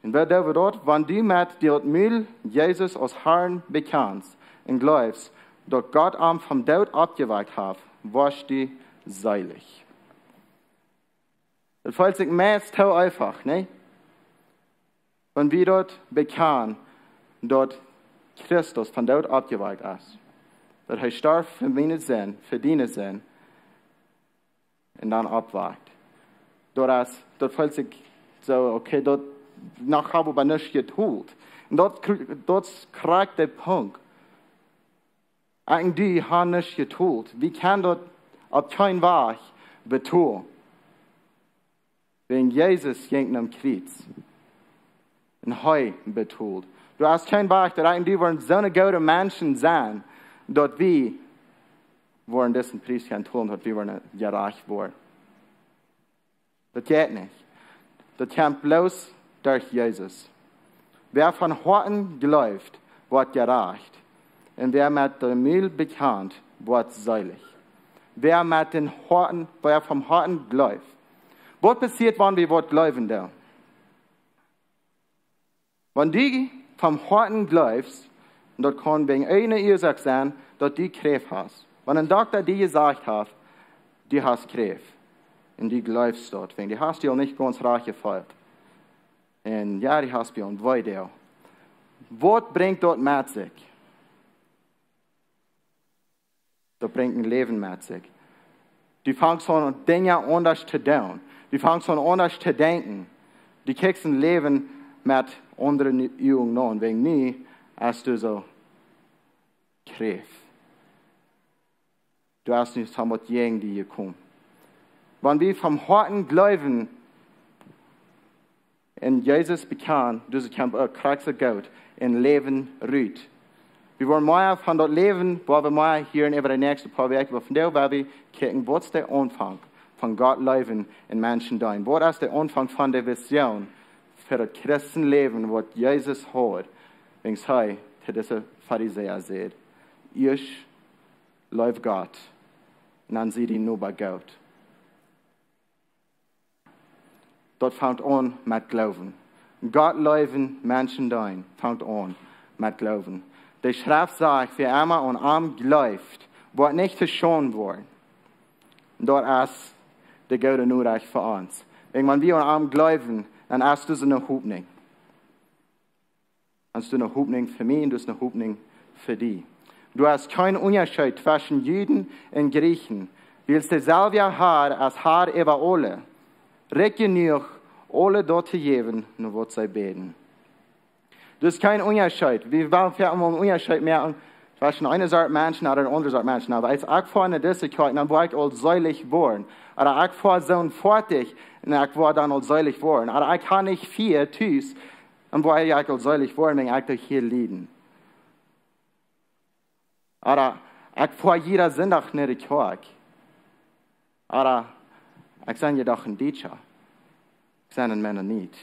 Speaker 6: Und wer da dort, wenn du mit dir Müll Jesus als Herrn bekennst und glaubst, dass Gott am vom Tod abgeweckt hat, wirst du seilig. Das fällt sich meist so einfach, ne? Wenn wir dort bekennen, dass Christus von Tod abgeweckt ist, dass er starb für meine Sinn, für deine Sinn, und dann abwagt. Dort fällt sich so, okay, dort nach habe ich nichts getan. Und dort kriegt der Punkt. Eigentlich die haben nichts getan. Wie kann dort auf keinen Weg betun? Wegen Jesus ging am Kreuz. Und heu betont. Du hast keinen Weg, dass eigentlich wollen so eine gute Menschen sein, dass wir wollen diesen Preis tun, dass wir wollen gerecht werden. Das geht nicht. Das kommt bloß durch Jesus. Wer von Herzen glaubt, wird gerecht. Und wer mit dem Müll bekannt, wird seilig. Wer vom Herzen glaubt. Was passiert, wenn wir was glauben da? Wenn du vom Herzen glaubst, und das kann wegen einer Ursache sein, dass du Krebs hast. Wenn ein Doktor dir gesagt hat, du hast Krebs, und du glaubst dort, wegen du hast dich auch nicht ganz reich gefeiert. Und ja, du hast dich und weiter. Was bringt dort mit sich? Das bringt ein Leben mit sich. Du fängst an, Dinge anders zu tun. Du fängst an, anders zu denken. Du kriegst ein Leben mit anderen Übungen an. Wegen nie hast du so Krebs. Du hast nicht so mit jenen, die hier kommen. Wenn wir vom Herzen glauben, in Jesus bekennen, das kann kriegst Gott in Leben ruht. Wir wollen mehr von dort leben, wo wir mehr hier über die nächsten paar Wochen, von der wir gucken, was ist der Anfang von Gott leben in Menschen dein? Was ist der Anfang von der Vision für das Christenleben, was Jesus hat? Wenn es hier zu dieser Pharisäer sagt, ich lebe Gott, und dann sieht ihn nur bei Gott. Dort fängt an mit Glauben. Gott leben, Menschen dein, fängt an mit Glauben. Der Schrift sagt, wer einmal und arm glaubt, wird nicht verschont worden. Dort ist der Gute nur recht für uns. Wenn wir an arm glauben, dann hast du so eine Hoffnung. Hast du eine Hoffnung für mich und du hast eine Hoffnung für dich. Du hast keinen Unterschied zwischen Juden und Griechen. Du willst derselbe Herr als Herr über alle. Regenüch alle dort zu geben, nur was sie beten. Das ist kein Unterschied. Wir wollen einen Unterschied mehr zwischen einer Sorte Menschen und einer anderen Sorte Menschen. Aber als ich vor einer Disziplin, dann war ich als säulig geworden. Oder ich vor so fertig, und ich war dann als säulig geworden. Oder ich kann nicht viel tun, dann war ich als säulig geworden, wenn ich hier liegen. Oder ich fahre jeder Sonntag nicht in die Kirche. Oder ich sage jedoch ein Deutscher. Ich sage ein Männer nicht.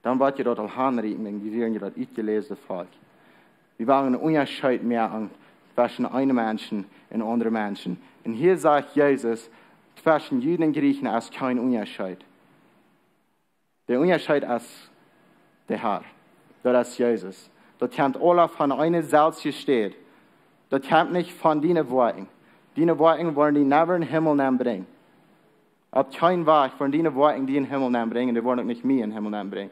Speaker 6: Dann wird ihr dort al handreichen, und wir werden das uitgelesen Volk. Wir waren einen Unterschied mehr an zwischen einem Menschen und anderen Menschen. Und hier sagt Jesus, zwischen Juden und Griechen ist kein Unterschied. Der Unterschied ist der Herr. Das ist Jesus. Das kommt alle von einer selbst gestellt. Das kommt nicht von deinen Worten. Deine Worte wollen die never in den Himmel bringen. Auf keinen Weg wollen deine Worte die in den Himmel bringen, die wollen auch nicht mich in den Himmel bringen.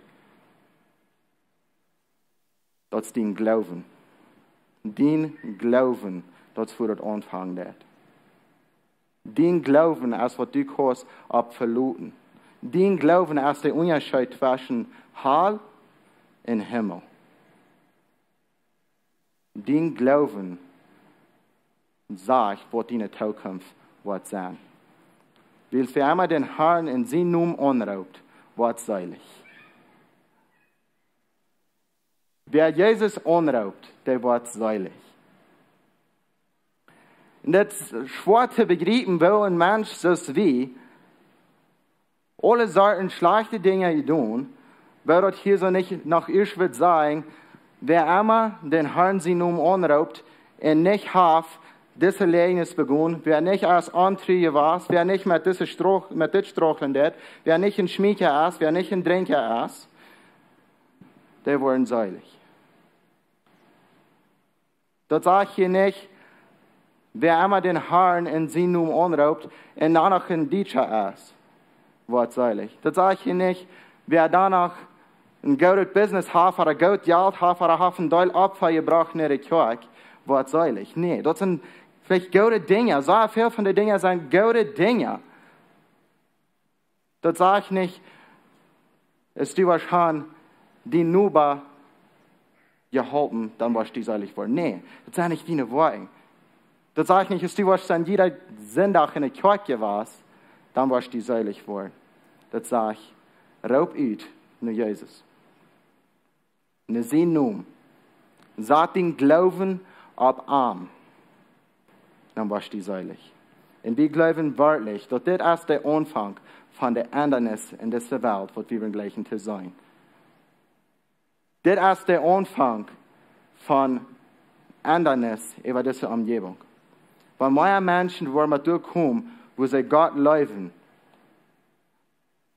Speaker 6: Das ist dein Glauben. Dein Glauben, das ist, wo das anfangen wird. Dein Glauben ist, was du kannst abverluten. Dein Glauben ist der Unterschied zwischen Hell und Himmel. Dein Glauben sagt, was deine Zukunft wird sein. Weil für einmal den Herrn in seinen Namen anraubt, wird seilig. Wer Jesus anraubt, der wird seilig. Und das schwer zu begreifen, wo ein Mensch so wie alle Sorten schlechte Dinge tun, weil das hier so nicht nach ich würde sagen, wer immer den Herrn seinen Namen anraubt und nicht hat, diese Lehrnis begonnen, wer nicht als Antriebe war, wer nicht mit diesem Strocheln wird, wer nicht ein Schmieker ist, wer nicht ein Trinker ist, der werden seilig. Das sage ich hier nicht, wer immer den Herrn in seinen Namen anraubt und danach ein Deutscher ist, wird seilig. Das sage ich hier nicht, wer danach ein gutes Business hat oder gut Geld hat oder hat ein Teil Opfer gebracht in der Kirche, wird seilig. Nee, das sind vielleicht gute Dinge. So viel von den Dingen sind gute Dinge. Das sage ich nicht, ist du wahrscheinlich die Nuba geholfen, dann wirst du seilig worden. Nee, das sind nicht deine Worte. Das sage ich nicht, ist du wahrscheinlich jeder Sonntag in der Kirche warst, dann wirst du seilig worden. Das sage ich, raub ut nur Jesus. Ne sein Namen. Sag den Glauben ab arm. Dann wirst du seilig. Und wir glauben wörtlich, dass das ist der Anfang von der Ändernis in dieser Welt, was wir gleichen zu sein. Das ist der Anfang von Ändernis über diese Umgebung. Wenn mehr Menschen, wo wir durchkommen, wo sie Gott leben,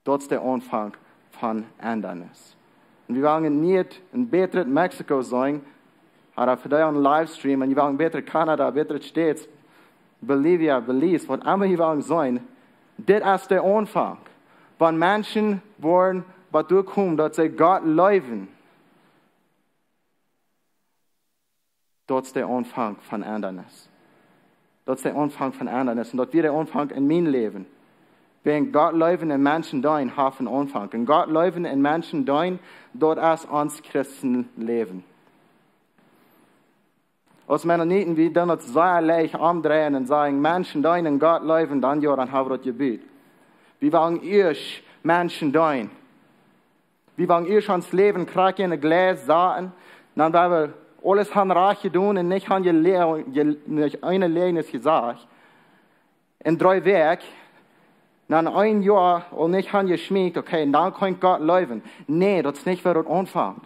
Speaker 6: das ist der Anfang von Ändernis. Und wir wollen nicht ein besseres Mexiko sein, oder für dich einen Livestream, und wir wollen besser Kanada, besser States, Bolivia, Belize, was immer wir wollen sein, das ist der Anfang. Wenn Menschen wollen, was durchkommen, dass sie Gott leben, das ist der Anfang von Ändernis. Das ist der Anfang von Ändernis. Und das wird der Anfang in meinem Leben. Wenn Gott leben in Menschen dein, haben einen Anfang. Und Gott leben in Menschen dein, dort ist uns Christen leben. Als Mennoniten, wir dann das sehr leicht umdrehen und sagen, Menschen dein in Gott leben, dann ja, dann haben wir das Gebet. Wir wollen euch Menschen dein. Wir wollen euch ans Leben kriegen, in ein Glas sagen, dann werden wir alles haben reich tun und nicht haben nicht eine Lehrnis gesagt. In 3 Werk, dann ein Jahr und nicht haben geschmiegt, okay, dann kann Gott leben. Nee, das ist nicht, wer dort anfängt.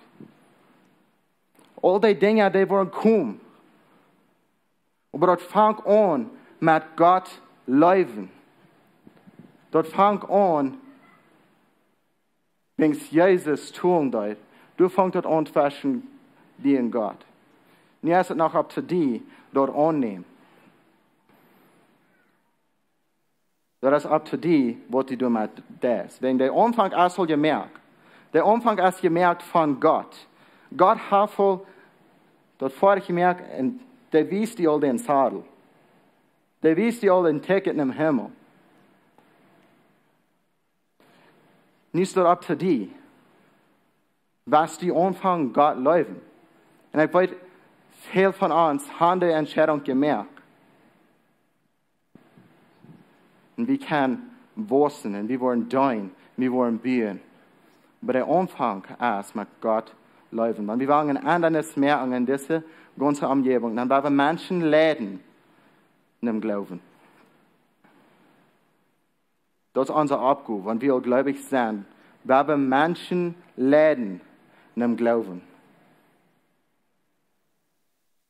Speaker 6: All die Dinge, die wollen kommen. Aber das fängt an mit Gott leben. Das fängt an, wenn es Jesus tun soll. Du fängst dort an zwischen dir und Gott. Und jetzt ist es noch ab zu dir, dort annehmen. Das ist ab zu dir, was du mit das. Wenn der Anfang ist, soll gemerkt. Der Anfang ist gemerkt von Gott. Gott hat voll, das vorher gemerkt, und der wies dir all den Sadel. Der wies dir all den Ticket im Himmel. Nicht dort ab zu dir. Was die Anfang Gott leben. Und ich weiß, viel von uns haben die Entscheidung gemerkt. Und wir können wachsen, und wir wollen dein, wir wollen bieten. Aber der Anfang ist mit Gott leben. Und wir wollen ein anderes merken in diese, ganze Umgebung, dann werden wir Menschen leiden in dem Glauben. Das ist unser Abgabe, wenn wir gläubig sind. Wir werden Menschen leiden in dem Glauben.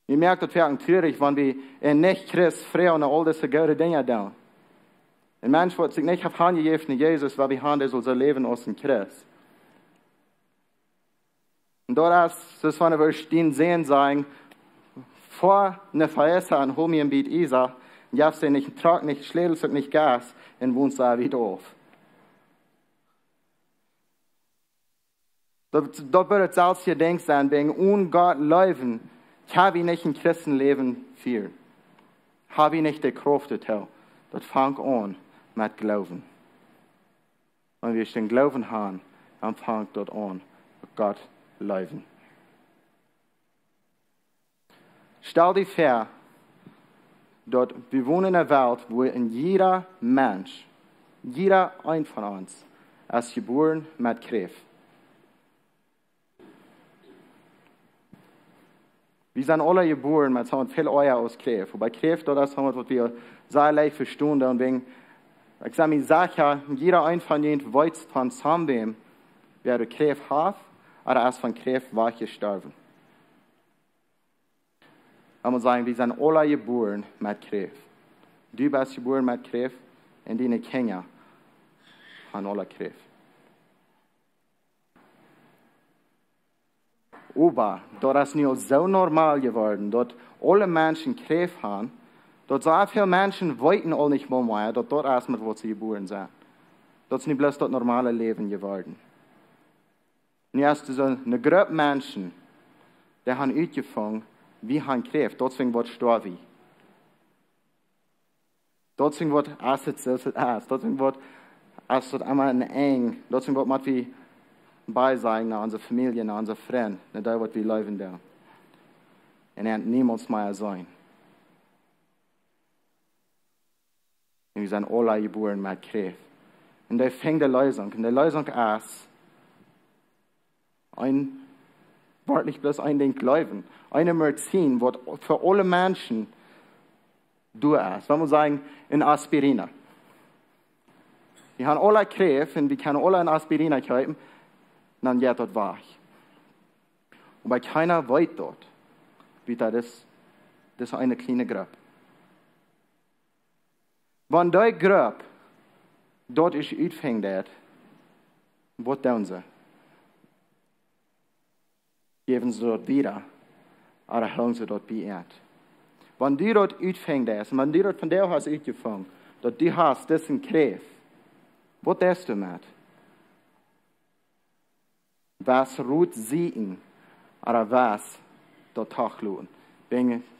Speaker 6: Ihr merkt, das wäre traurig, wenn wir in Nicht-Christ früher und all diese gute Dinge tun. Ein Mensch wird sich nicht auf Hand gegeben in Jesus, weil wir haben das unser Leben aus dem Christ. Und dort ist es, wenn wir stehen sehen, sagen, vor einer Verheißung an hol mir ein Beat Isa, und ich habe nicht Trag, nicht Schlädel, nicht Gas, und wohnst da wieder auf. Dort wird es selbst hier denken sein, wegen ohne Gott leben, habe ich nicht ein Christenleben viel. Habe ich nicht die Kraft dazu. Das fängt an mit Glauben. Wenn wir den Glauben haben, dann fängt dort an, mit Gott leben. Stell dir vor, dort wir wohnen in einer Welt, wo in jeder Mensch, jeder ein von uns, ist geboren mit Kraft. Wir sind alle geboren mit so viel Eier aus Kraft. Und bei Kraft, das ist was wir sehr leicht verstehen. Und wegen, ich sage ja, jeder ein von ihnen weiß von zusammen, wer die Kraft hat, oder erst von Kraft war gestorben. Ich muss sagen, wir sind alle geboren mit Kraft. Du bist geboren mit Kraft und deine Kinder haben alle Kraft. Aber dort ist nicht so normal geworden, dort alle Menschen Kraft haben, dort so viele Menschen wollten auch nicht mehr, dort erst mit wo sie geboren sind. Dort ist nicht bloß das normale Leben geworden. Und jetzt ist eine Gruppe Menschen, die haben angefangen, wie haben Kraft, deswegen wird sterben. Deswegen wird deswegen wird es einmal eng, deswegen wird man wie bei sein, nach unserer Familie, nach unseren Freunden, da wird wir leben da. Und er wird niemals mehr sein. Und wir sind alle geboren mit Kraft. Und da fängt die Lösung. Und die Lösung ist, nicht bloß ein Ding leben. Eine Medizin, was für alle Menschen du ist. Wenn wir sagen, in Aspirin. Wir haben alle Kraft und wir können alle in Aspirin kaufen. Dann geht das wahr. Und bei keiner weiß dort, wie das ist eine kleine Gruppe. Wenn die Gruppe dort ist ausfängt, was tun sie? Geben sie dort wieder, oder hören sie dort bei Erd? Wenn die dort ausfängt, und wenn die dort von der hast ausgefangen, dort die hast, das sind Kraft, was tust du mit? Was ruht siegen, oder was dort tachluhen.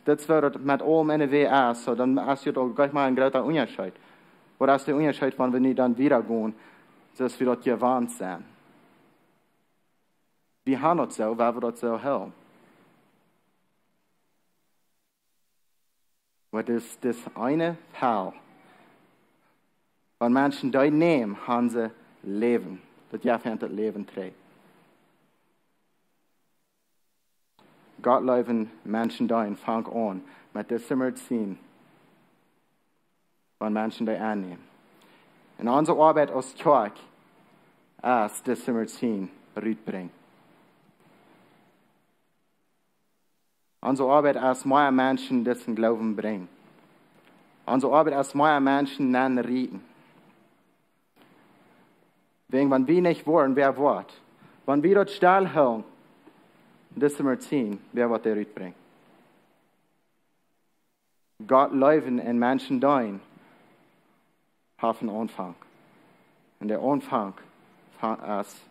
Speaker 6: Das wird mit allem in der Weg so dann hast du doch gleich mal einen großen Unterschied. Oder ist der Unterschied, wenn wir nicht dann wieder gehen, dass wir dort gewarnt sind. Wir haben das so, weil wir das so haben. Weil das eine Fall, wenn Menschen das nehmen, haben sie Leben. Das Jahr das Leben trägt. Gott leben Menschen da und fang an mit dieser Medizin, wenn Menschen da annehmen. Und unsere Arbeit als Kirche ist diese Medizin rüberbringen. Unsere Arbeit ist, mehr Menschen diesen Glauben bringen. Unsere Arbeit ist, mehr Menschen nennen reden. Wegen, wenn wir nicht wollen, wer wird? Wenn wir dort stillhalten, das ist Medizin, wer wird der bringen? Gott leben in Menschen dein, haben Anfang. Und der Anfang ist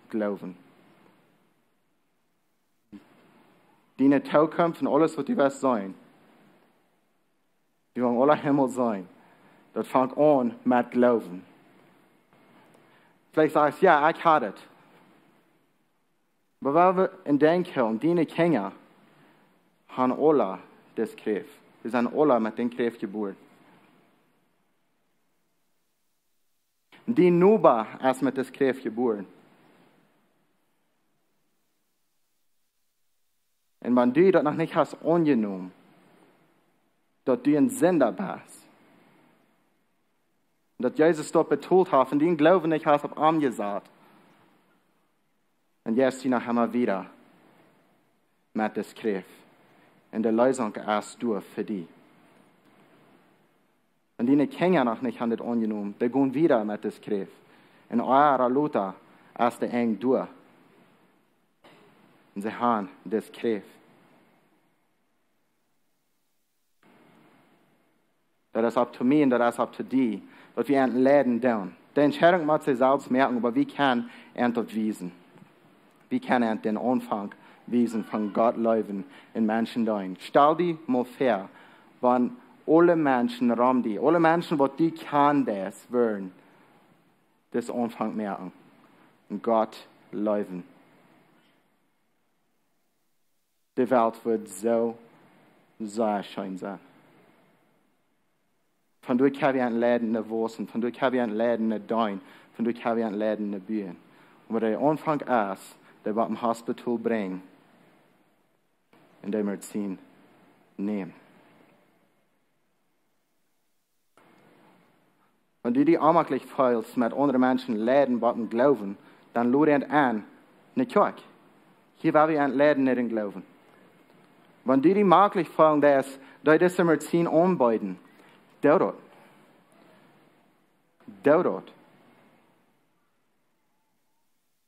Speaker 6: Glauben. Die Zukunft und alles, was die wirst sein, die wollen alle Himmel sein. Das fängt an mit Glauben. Vielleicht sagst du, ja, ich habe es. Aber weil wir in denken, die Kinder haben alle das Kraft. Wir sind alle mit den Kraft geboren. Die Nuba ist mit das Kraft geboren. Und wenn du das noch nicht hast angenommen, dass du ein Sünder bist, und dass Jesus dort betont hat, und den Glauben nicht hast auf Arm gesagt, und jetzt die nachher mal wieder mit der Schrift. Und der Lösung erst durch für die. Und die Kinder noch nicht haben das angenommen, die gehen wieder mit der Schrift. Und eurer Luther erst der eng durch. Und sie haben das Schrift. Das ist up to me und das ist up to die, dass wir ein Leben tun. Die Entscheidung muss sich selbst merken, aber wie kann er das wiesen? Wie kann er den Anfang wiesen von Gott leben in Menschen dein? Stell dir mal vor, wenn alle Menschen rum die, alle Menschen, die kann das wollen, das Anfang merken. Und Gott leben. Die Welt wird so sehr schön sein. Von durch kann wir ein Leben in der Wurzeln, von durch kann wir ein Leben in der Dein, von durch kann wir ein Leben in der Bühne. Und wenn der Anfang ist, der wird im Hospital bringen, in der Medizin nehmen. Wenn du die anmerklich feilst mit anderen Menschen Läden, was glauben, dann lade ihn an, in die Kirche. Hier werden wir ein Läden nicht glauben. Wenn du die möglich feilst, dass du diese Medizin anbieten, do dort.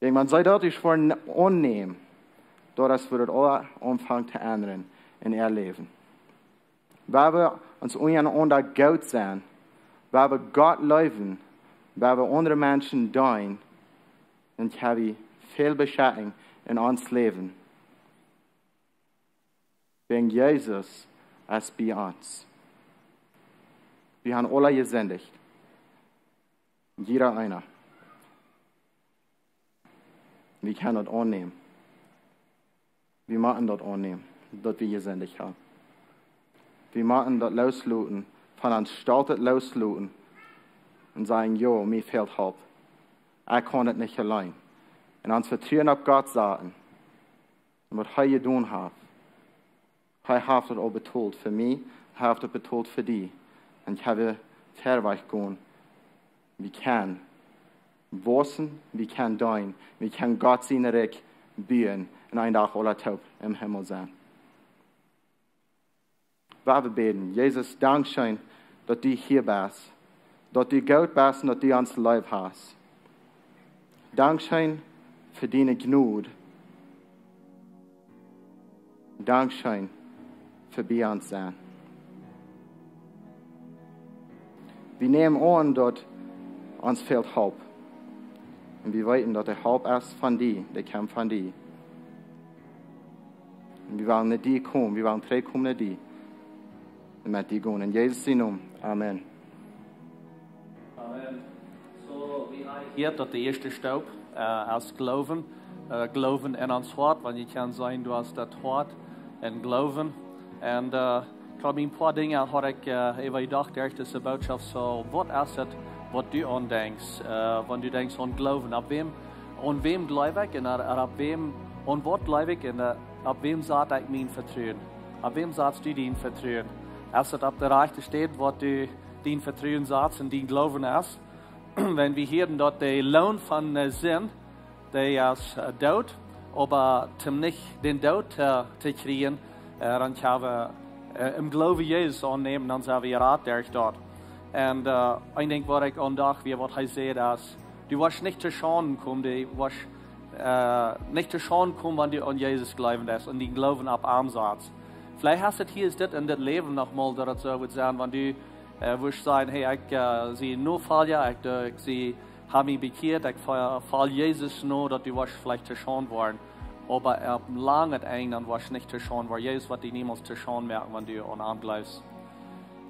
Speaker 6: Man soll dort nicht vor annehmen, das wird alle anfangen zu ändern in ihr Leben. Weil wir uns unter Gott sein, weil wir Gott leben, weil wir andere Menschen dienen, dann haben wir viel Beschädigung in uns Leben. Wegen Jesus ist bei uns. Wir haben alle gesündigt. Jeder einer. Wir können das annehmen. Wir machen das annehmen, dass wir gesündigt haben. Wir machen das losluten, von uns startet losluten und sagen, jo, mir fehlt Halt. Ich kann das nicht allein. Und uns vertrauen auf Gott sagen, und was er getan hat. Er hat das auch betont für mich, er hat das betont für dich. Und ich habe Terweich gehen. Wir können wachsen, wir können dein, wir können Gott seine Reich bauen und ein Tag aller taub im Himmel sein. Wir beten, Jesus, Dankeschön, dass du hier bist, dass du Gott bist und dass du uns lieb hast. Dankeschön für deine Gnade. Dankeschön für bei uns sein. Wir nehmen an, dass uns fehlt Halt. Und wir wissen, dass der Halt ist von dir, der kommt von dir. Und wir wollen nicht dir kommen, wir wollen zurückkommen nicht dir. Und mit dir gehen. In Jesus' Namen. Amen.
Speaker 1: Amen. So, wie hier, dass der erste Staub als Glauben. Glauben in uns Hort, weil ich kann sagen, du hast das Hort und Glauben. Und ich glaube, ein paar Dinge habe ich gedacht, durch diese Botschaft, so, was ist das, was du andenkst, wenn du denkst an Glauben, an wem glaube ich, und ab wem, und was glaube ich, und ab wem sagt ich mein Vertrauen, ab wem sagst du dein Vertrauen, ist das ab der Rechte steht, was du dein Vertrauen sagst und dein Glauben ist, wenn wir hier dort den Lohn von sind, der ist Tod, aber zum nicht den Tod zu kriegen, dann können wir im Glauben Jesus annehmen, dann sind wir Rat durch dort. Und ich denke, was ich andacht, wie was er sagt, ist, du wirst nicht zu Schaden kommen, du wirst nicht zu Schaden kommen, wenn du an Jesus glauben lässt und den Glauben ab Arm sagst. Vielleicht hast du hier das in das Leben nochmal, dass es so wird sein, wenn du wirst sagen, hey, ich sehe nur Fehler, ich habe mich bekehrt, ich fall Jesus nur, dass du wirst vielleicht zu Schaden worden. Aber lange eng, dann wirst du nicht zu schauen, weil Jesus wird dich niemals zu schauen merken, wenn du an Arm bleibst.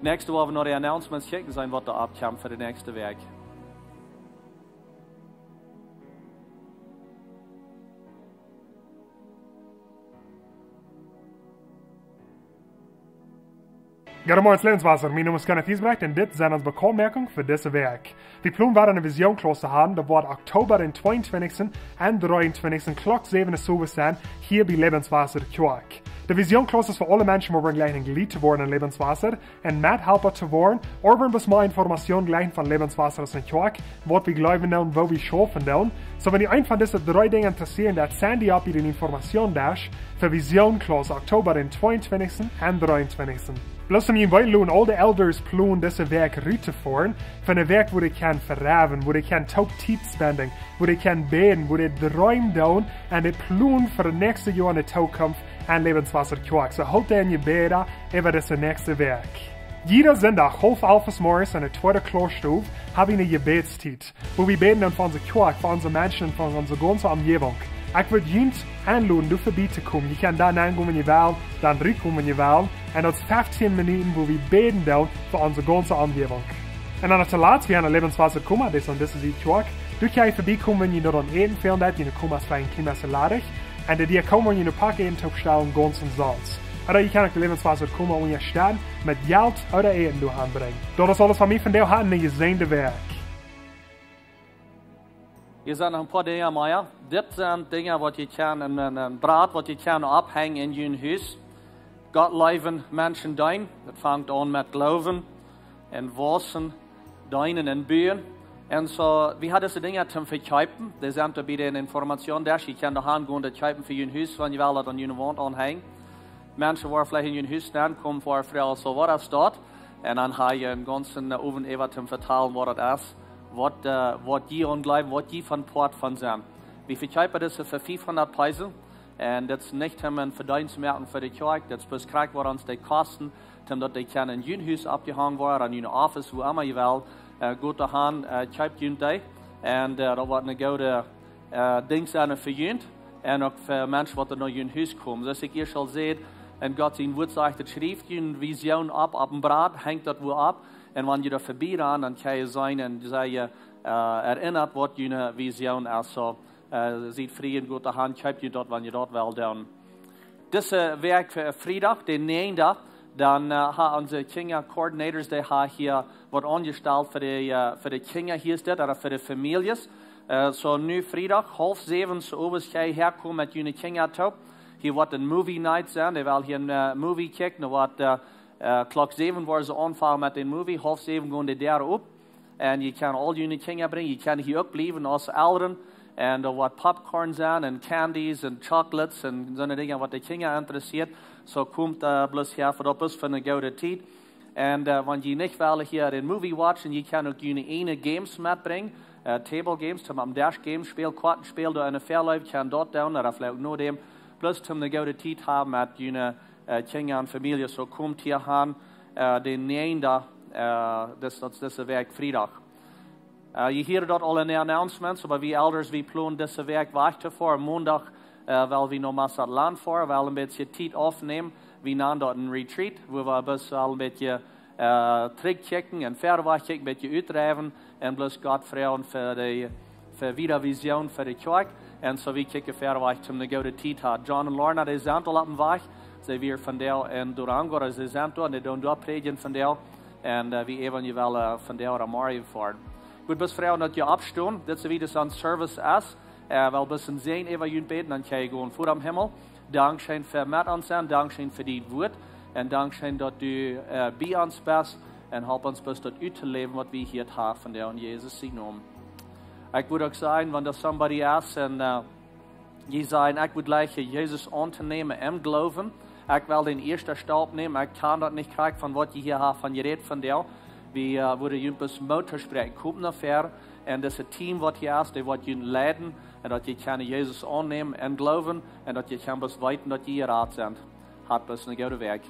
Speaker 1: Nächste Woche noch die Announcements checken sein, was da abkommt für den nächsten Weg.
Speaker 7: Goedemorgen Levenswasser, mijn naam is Kenneth Giesbrecht en dit zijn onze bekommerkingen voor deze week. We plannen weer een visionklas te hebben, dat wordt oktober den 22. en 23. klok 7 uur zijn hier bij Levenswasser Kerk. De vision kloos is voor alle mensen om gleich een glied te worden in levenswasser en medhelper te worden, of bis mal Informationen gleich von Lebenswasser ist in Quark, wat wir glauben doen, wo wir schaffen doen. So wenn ihr ein von diesen 3 Dingen interessieren, dann send ihr ab in Information dash für Vision kloos Oktober den 22. und 23. Bloß om je weilloon al de elders ploen deze werk uit te voeren, van een werk waar ik kan verraven, waar ik kan top tijd spenden, waar ik kan beden, waar ik de ruim doen en de ploen voor de nächste jaar in de toekomst en levenswasser kwijt. So houd in je beden over deze nächste werk. Jeder zondag half 11 morgens in de tweede kloorstoof hebben we een gebedstijd, waar we beden voor onze kerk, voor onze mensen en voor onze ganze omgeving. Ik wil jens aanladen, door voorbij te komen. Je kan dan aankomen wanneer je wil, dan terugkomen wanneer je wil. En dat is 15 minuten, waar we beden doen voor onze ganze omgeving. En dan te laat, we gaan naar levenswasser komen, dus is die kerk. Du kan je voorbij komen wanneer je nog aan eten veel hebt, je komt als een klein beetje ladig. En de die komen wanneer je een pak eten opstellen, ganz en salz. Oder je kan ook de levenswasser komen wanneer je staat, met geld oder eten door aanbrengen. Dat is alles van mij van jou, en je zijnde werk.
Speaker 1: Hier zijn nog een paar dingen, Maya. Dit zijn dingen wat je kan, een braad wat je kan ophangen in je huis. Gott Leewen Menschen Deenen. Dat vangt aan met Gloowen en wassen, Deenen en buren. En zo, we hadden deze dingen te verkijpen. Die zijn er bij de informatie daar. Je kan gaan gaan te kijpen voor je huis, wanneer je wel dat aan je wand aanhangt. Mensen waar vielleicht in je huis staan, komen voor vrouw zo wat dat staat. En dan ga je een ganzen oven even te vertalen wat dat is. Wat die ongelijken, wat die van poort van zijn. We verkijpen dat voor 500 prijzen. En dat is niet om een verdienstmerken voor de kerk. Dat is beschrijft wat ons die kosten. Omdat die kan in je huis opgehangen worden, in je office, hoe immer je wil. Goed te gaan, kijpt je die. En dat wordt een goede ding zijn voor je. En ook voor mensen die naar je huis komen. Dus ik eerst al zei, en Gott zijn woord zegt, het schrijft je een visioen op een braad, hangt dat weer op. En wanneer je daar voorbij gaat, dan kan je zijn en je erinnert wat je visioen is. So, ziet vrij en goed te gaan, kijpt je dat wanneer je dat wel doen. Deze werk voor vrijdag, de 9e, dan hebben onze kindercoördinators, die hier wat aangesteld voor de kinderen hier is dit, of voor de families. So nu vrijdag, 6:30, zo ga je herkomen met jullie kinderen toe. Hier wordt een movie night zijn, die wil hier een movie kijken. Dan wordt klok 7 worden ze aanvallen met een movie, 6:30 gaan de deur op. En je kan al jullie kinderen brengen, je kan hier ook blijven als ouderen. En er wordt popcorn zijn en candies en chocolates en zo'n dingen wat de kinderen interesseert. Zo komt bloos hier voor op voor een goede tijd. En wanneer je niet wil hier een movie watchen, je kan ook jullie ene games metbrengen. Table games, om am dash games speel, kwarten speel door een verleid, kan dat doen, of vielleicht nog dem. Plus om een goede tijd hebben met jullie kinderen en familie. Zo komt hier aan de 9e, dat is de werk vrijdag. Je hoort dat al in de announcements, maar wie elders, wie plannen deze werk wachten voor. Maandag wel we nog maar het land voor, wel een beetje tijd afnemen. We namen dat een retreat, waar we best wel een beetje terugchecken en verder kijken, een beetje uitdrijven. En plus Gott vragen voor wedervision voor de kerk. En zo we kijken verder weg om de goede tijd te hebben. John en Lorna, die zijn al op de weg. Ze weer van daar in Durango, ze zijn daar en die doen daar predigen van daar. En we even je wel van daar aan morgen voor. Goed, best vragen dat je opstaan. Dit is wie dus aan service is. Wel best een zin even je beten, dan kan je gewoon voor am Himmel. Dankzij voor met ons zijn, dankzij voor die woord. En dankzij dat u bij ons bent. En help ons best dat uit te leven wat we hier hebben van der in Jezus zijn naam. Ik moet ook zeggen, wanneer somebody is en je zegt, ik moet gleich Jezus aan te nemen en geloven. Ik wil den eerste stap nemen. Ik kan dat niet krijgen van wat je hier hebt van je redt van der. We worden juist motor spreken. Kom naar ver. En dat is het team wat je is, die wordt je leiden. En dat je kan Jezus aannemen en geloven. En dat je kan best weten dat je hier raad bent. Had best een goede werk.